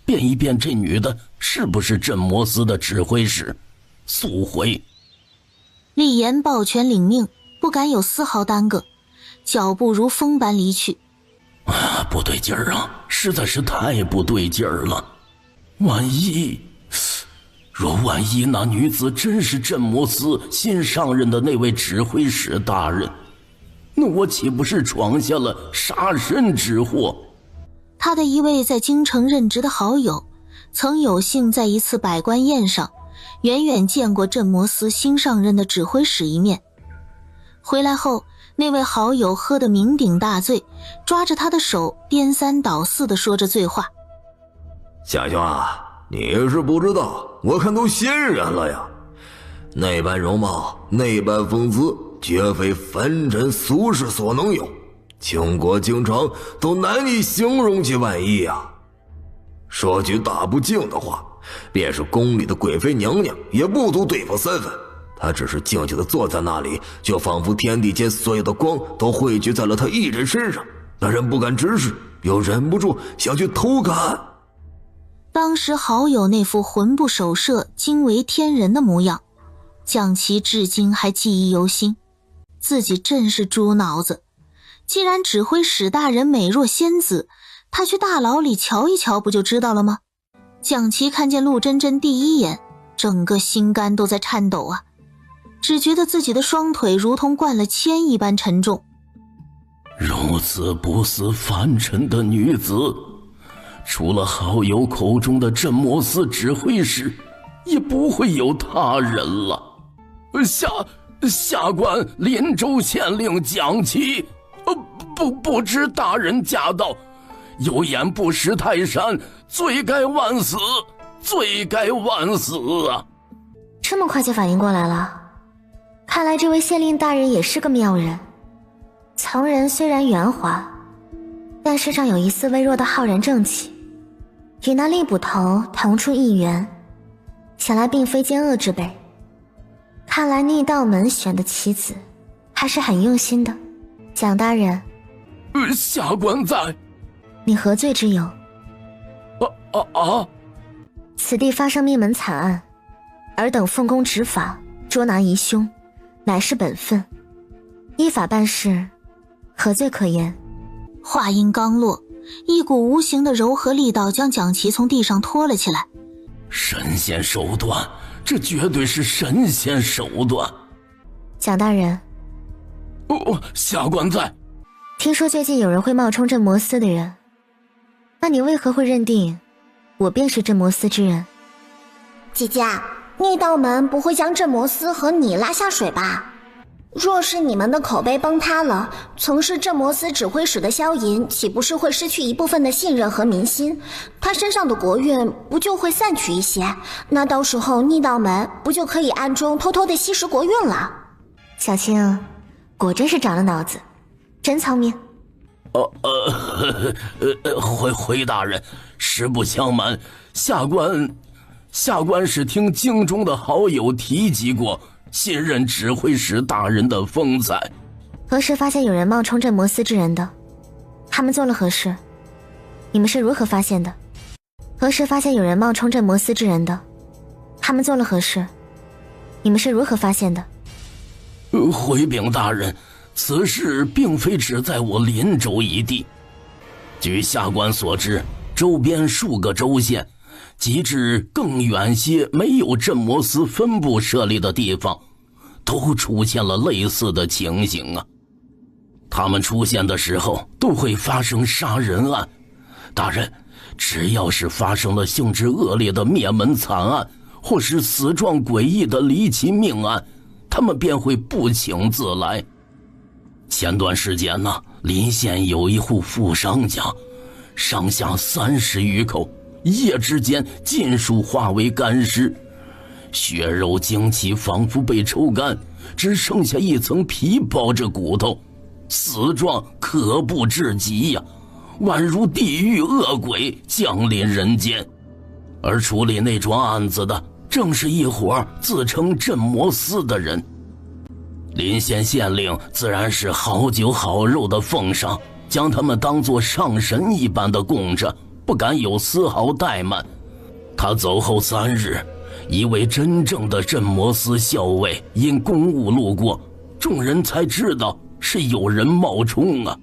辨一辨这女的是不是镇魔司的指挥使。速回。厉言抱拳领命，不敢有丝毫耽搁，脚步如风般离去。不对劲儿啊，实在是太不对劲儿了。若万一那女子真是镇魔司新上任的那位指挥使大人，那我岂不是闯下了杀身之祸？他的一位在京城任职的好友，曾有幸在一次百官宴上远远见过镇魔司新上任的指挥使一面。回来后，那位好友喝得酩酊大醉，抓着他的手颠三倒四地说着醉话。夏兄啊，你是不知道，我看都仙人了呀！那般容貌，那般风姿，绝非凡尘俗世所能有，倾国倾城都难以形容其万一啊！说句大不敬的话，便是宫里的贵妃娘娘也不足对付3分。她只是静静地坐在那里，就仿佛天地间所有的光都汇聚在了她一人身上，让人不敢直视，又忍不住想去偷看。当时好友那副魂不守舍、惊为天人的模样，蒋奇至今还记忆犹新。自己真是猪脑子，既然指挥使大人美若仙子，他去大牢里瞧一瞧不就知道了吗？蒋奇看见陆真真第一眼，整个心肝都在颤抖啊，只觉得自己的双腿如同灌了铅一般沉重。如此不似凡尘的女子，除了好友口中的镇魔司指挥使，也不会有他人了。下官林州县令蒋琦，不知大人驾到，有眼不识泰山，罪该万死，罪该万死啊！这么快就反应过来了，看来这位县令大人也是个妙人。从人虽然圆滑，但身上有一丝微弱的浩然正气，与那厉捕头同出一源，想来并非奸恶之辈。看来逆道门选的棋子还是很用心的。蒋大人，下官在。你何罪之有？此地发生灭门惨案，尔等奉公执法，捉拿疑凶，乃是本分，依法办事，何罪可言？话音刚落，一股无形的柔和力道将蒋琦从地上拖了起来。神仙手段，这绝对是神仙手段。蒋大人，下官在。听说最近有人会冒充镇魔司的人，那你为何会认定我便是镇魔司之人？姐姐，逆道门不会将镇魔司和你拉下水吧？若是你们的口碑崩塌了，从事镇魔司指挥使的萧银岂不是会失去一部分的信任和民心？他身上的国运不就会散去一些？那到时候逆道门不就可以暗中偷偷的吸食国运了？小青，果真是长了脑子，真聪明。回大人，实不相瞒，下官是听京中的好友提及过，信任指挥使大人的风采。何时发现有人冒充镇魔司之人的？他们做了何事？你们是如何发现的？何时发现有人冒充镇魔司之人的？他们做了何事？你们是如何发现的？回禀大人，此事并非只在我林州一地。据下官所知，周边数个州县，及至更远些没有镇魔司分部设立的地方，都出现了类似的情形啊。他们出现的时候都会发生杀人案。大人，只要是发生了性质恶劣的灭门惨案，或是死状诡异的离奇命案，他们便会不请自来。前段时间呢，临县有一户富商家，上下30余口，一夜之间尽数化为干尸，血肉精气仿佛被抽干，只剩下一层皮包着骨头，死状可怖至极呀，宛如地狱恶鬼降临人间。而处理那桩案子的正是一伙自称镇魔司的人。临县县令自然是好酒好肉的奉上，将他们当作上神一般的供着，不敢有丝毫怠慢。他走后3日，一位真正的镇魔司校尉因公务路过，众人才知道是有人冒充啊。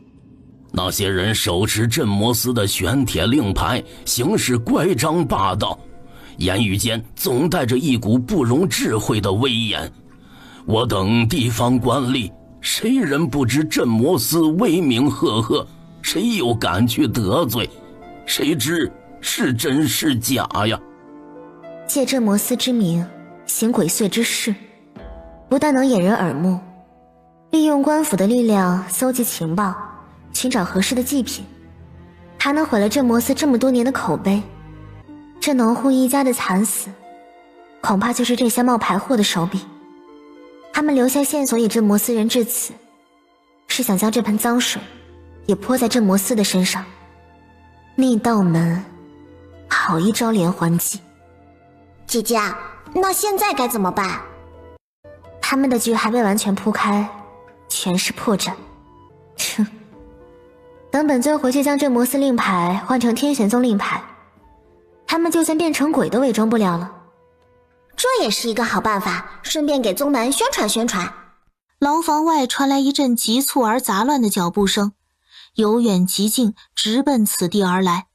那些人手持镇魔司的玄铁令牌，行事乖张霸道，言语间总带着一股不容置喙的威严。我等地方官吏，谁人不知镇魔司威名赫赫，谁又敢去得罪？谁知是真是假呀？借镇魔司之名行鬼祟之事，不但能掩人耳目，利用官府的力量搜集情报，寻找合适的祭品，还能毁了镇魔司这么多年的口碑。这农户一家的惨死，恐怕就是这些冒牌货的手笔。他们留下线索引镇魔司人至此，是想将这盆脏水也泼在镇魔司的身上。逆道门，好一招连环计。姐姐，那现在该怎么办？他们的局还未完全铺开，全是破绽。哼，等本尊回去将镇魔司令牌换成天玄宗令牌，他们就算变成鬼都伪装不了了。这也是一个好办法，顺便给宗门宣传宣传。牢房外传来一阵急促而杂乱的脚步声，由远及近，直奔此地而来。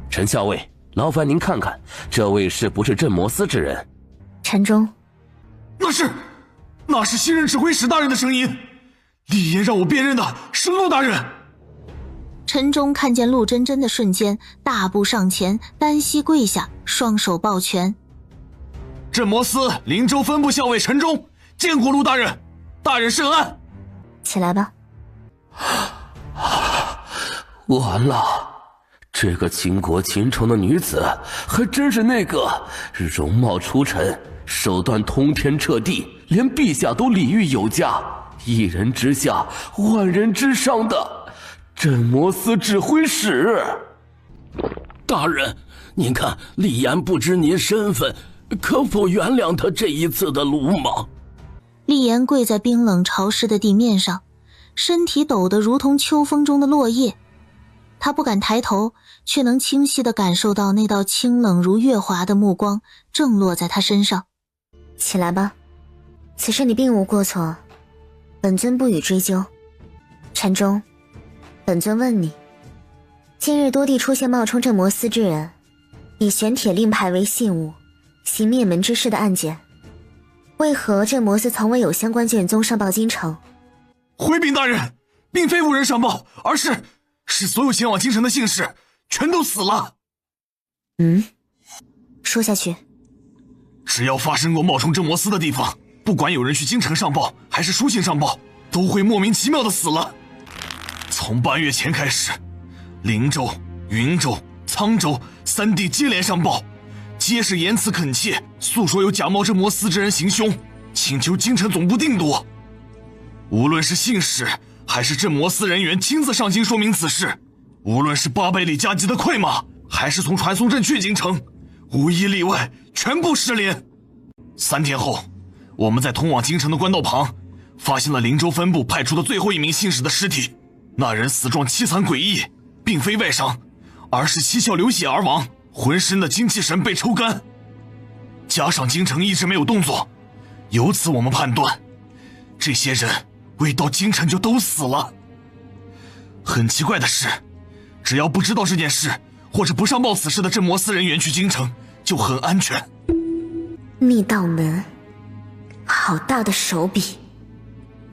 陈校尉，劳烦您看看，这位是不是镇魔司之人？陈忠，那是新任指挥使大人的声音，厉言让我辨认的是陆大人。陈忠看见陆真真的瞬间，大步上前，单膝跪下，双手抱拳。镇摩司灵州分部校尉陈忠见过陆大人，大人甚安。起来吧。完了，这个倾国倾城的女子，还真是那个容貌出尘、手段通天彻地，连陛下都礼遇有加，一人之下，万人之上的镇摩司指挥使。大人，您看厉言不知您身份，可否原谅他这一次的鲁莽？厉言跪在冰冷潮湿的地面上，身体抖得如同秋风中的落叶。他不敢抬头，却能清晰地感受到那道清冷如月华的目光正落在他身上。起来吧，此事你并无过错，本尊不予追究。陈忠，本尊问你，近日多地出现冒充镇摩司之人，以玄铁令牌为信物，行灭门之事的案件，为何镇摩司从未有相关卷宗上报京城？回禀大人，并非无人上报，而是所有前往京城的信士全都死了。说下去。只要发生过冒充镇摩司的地方，不管有人去京城上报还是书信上报，都会莫名其妙的死了。从8月前开始，灵州、云州、沧州3地接连上报，皆是言辞恳切，诉说有假冒镇摩司之人行凶，请求京城总部定夺。无论是信使还是镇摩司人员亲自上京说明此事，无论是800里加急的快马，还是从传送阵去京城，无一例外全部失联。3天后，我们在通往京城的官道旁发现了灵州分部派出的最后一名信使的尸体，那人死状凄惨诡异，并非外伤，而是七窍流血而亡，浑身的精气神被抽干。加上京城一直没有动作，由此我们判断，这些人未到京城就都死了。很奇怪的是，只要不知道这件事或者不上报此事的镇摩司人员去京城就很安全。密道门，好大的手笔，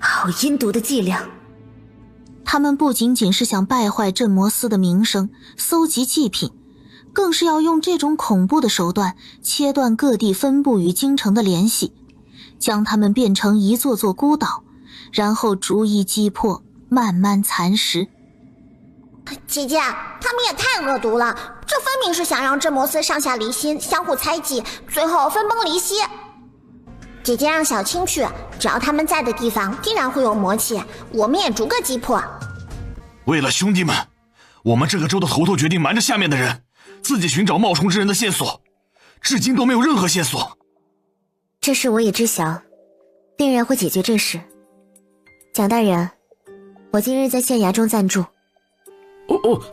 好阴毒的伎俩。他们不仅仅是想败坏镇摩司的名声，搜集祭品，更是要用这种恐怖的手段切断各地分部与京城的联系，将他们变成一座座孤岛，然后逐一击破，慢慢蚕食。姐姐，他们也太恶毒了，这分明是想让镇摩司上下离心，相互猜忌，最后分崩离析。姐姐让小青去，只要他们在的地方定然会有魔气，我们也逐个击破。为了兄弟们，我们这个州的头头决定瞒着下面的人，自己寻找冒充之人的线索，至今都没有任何线索。这事我也知晓，定然会解决这事。蒋大人，我今日在县衙中暂住。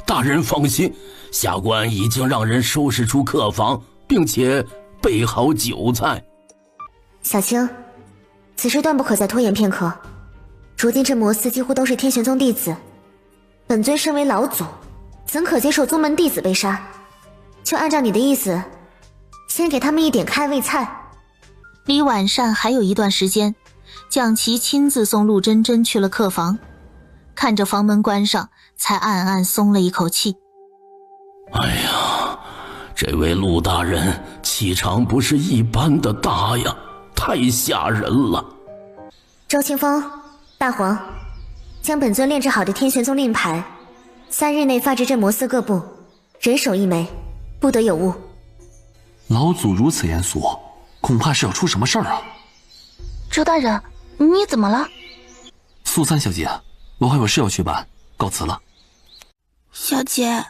大人放心，下官已经让人收拾出客房，并且备好酒菜。小青，此事断不可再拖延片刻。如今镇摩司几乎都是天玄宗弟子，本尊身为老祖，怎可接受宗门弟子被杀？就按照你的意思，先给他们一点开胃菜。离晚膳还有一段时间，蒋琦亲自送陆真真去了客房，看着房门关上，才暗暗松了一口气。哎呀，这位陆大人气场不是一般的大呀，太吓人了。周清风、大黄，将本尊炼制好的天玄宗令牌3日内发至镇摩司各部，人手1枚，不得有误。老祖如此严肃，恐怕是要出什么事儿啊。周大人，你怎么了？苏三小姐，我还有事要去办，告辞了。小姐，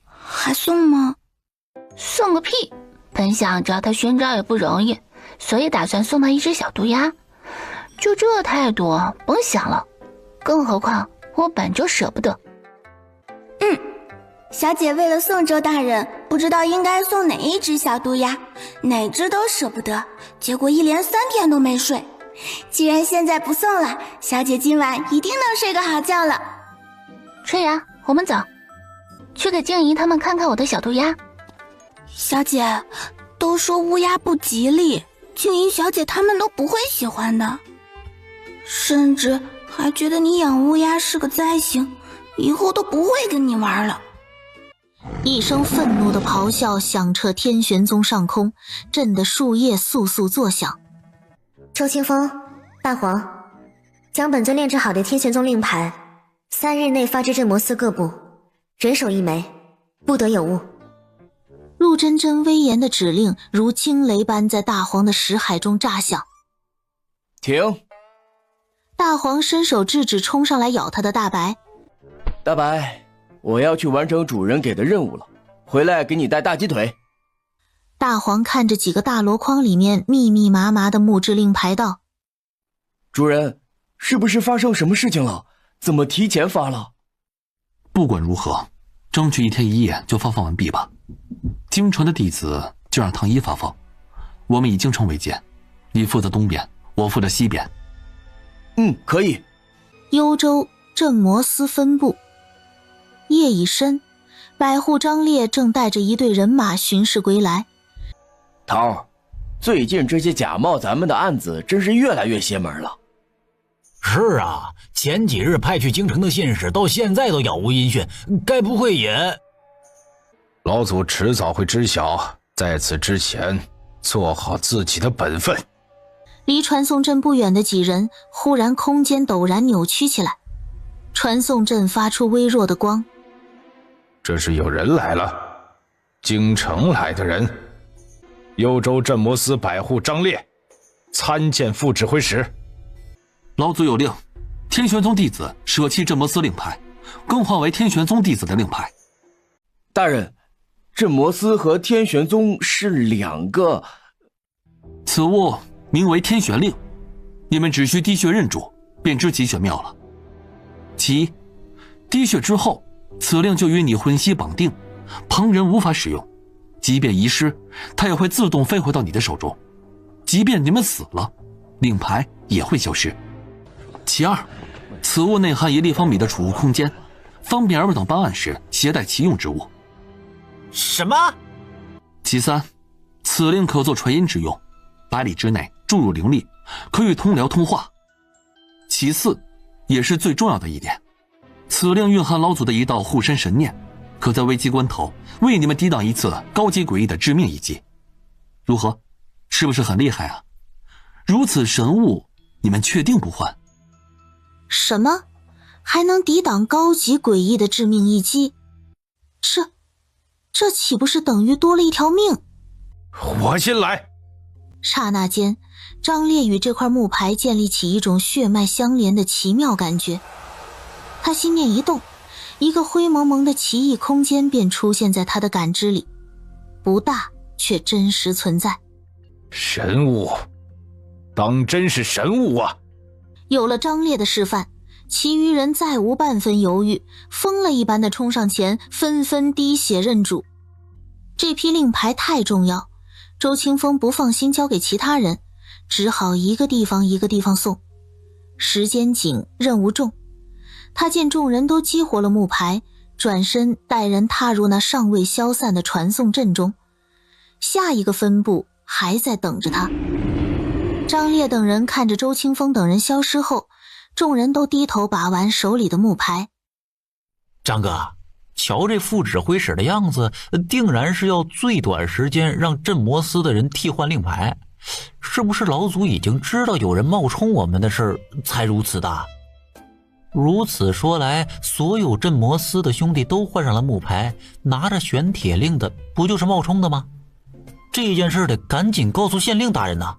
还送吗？送个屁！本想找他寻找也不容易，所以打算送他一只小毒鸭。就这态度，甭想了。更何况我本就舍不得。小姐为了送周大人，不知道应该送哪一只小毒鸭，哪只都舍不得，结果一连3天都没睡。既然现在不送了，小姐今晚一定能睡个好觉了。春芽，我们走，去给静怡他们看看我的小毒鸭。小姐，都说乌鸦不吉利，静怡小姐他们都不会喜欢的，甚至还觉得你养乌鸦是个灾星，以后都不会跟你玩了。一声愤怒的咆哮响彻天玄宗上空，震得树叶簌簌作响。周清风，大黄，将本尊炼制好的天玄宗令牌3日内发至镇魔司各部，人手1枚，不得有误。陆真真威严的指令如惊雷般在大黄的识海中炸响。停！大黄伸手制止冲上来咬他的大白。大白，我要去完成主人给的任务了，回来给你带大鸡腿。大黄看着几个大箩筐里面密密麻麻的木质令牌道：主人，是不是发生什么事情了？怎么提前发了？不管如何，争取1天1夜就发放完毕吧。京城的弟子就让唐一发放，我们以京城为界，你负责东边，我负责西边。可以。幽州镇魔司分部，夜已深，百户张烈正带着一队人马巡视归来。唐，最近这些假冒咱们的案子真是越来越邪门了。是啊，前几日派去京城的信使到现在都杳无音讯，该不会也……老祖迟早会知晓，在此之前，做好自己的本分。离传送阵不远的几人，忽然空间陡然扭曲起来，传送阵发出微弱的光。这是有人来了，京城来的人。幽州镇魔司百户张烈，参见副指挥使。老祖有令，天玄宗弟子舍弃镇魔司令牌，更换为天玄宗弟子的令牌。大人，镇魔司和天玄宗是2个。此物名为天玄令，你们只需滴血认主，便知其玄妙了。其一，滴血之后，此令就与你魂息绑定，旁人无法使用，即便遗失，它也会自动飞回到你的手中。即便你们死了，令牌也会消失。其二，此物内含1立方米的储物空间，方便尔等办案时携带其用之物。什么？其三，此令可作传音之用，100里之内注入灵力，可与通辽通话。其四，也是最重要的一点，此令蕴含老祖的一道护身神念，可在危机关头为你们抵挡一次高级诡异的致命一击。如何？是不是很厉害啊？如此神物，你们确定不换？什么？还能抵挡高级诡异的致命一击？这岂不是等于多了一条命？我先来。刹那间，张烈与这块木牌建立起一种血脉相连的奇妙感觉。他心念一动，一个灰蒙蒙的奇异空间便出现在他的感知里，不大却真实存在。神物，当真是神物啊！有了张烈的示范，其余人再无半分犹豫，疯了一般的冲上前，纷纷滴血认主。这批令牌太重要，周清风不放心交给其他人，只好一个地方一个地方送。时间紧，任务重，他见众人都激活了木牌，转身带人踏入那尚未消散的传送阵中。下一个分部还在等着他。张烈等人看着周清风等人消失后，众人都低头把玩手里的木牌。张哥，瞧这副指挥使的样子，定然是要最短时间让镇魔司的人替换令牌，是不是老祖已经知道有人冒充我们的事才如此的？如此说来，所有镇魔司的兄弟都换上了木牌，拿着玄铁令的不就是冒充的吗？这件事得赶紧告诉县令大人呐！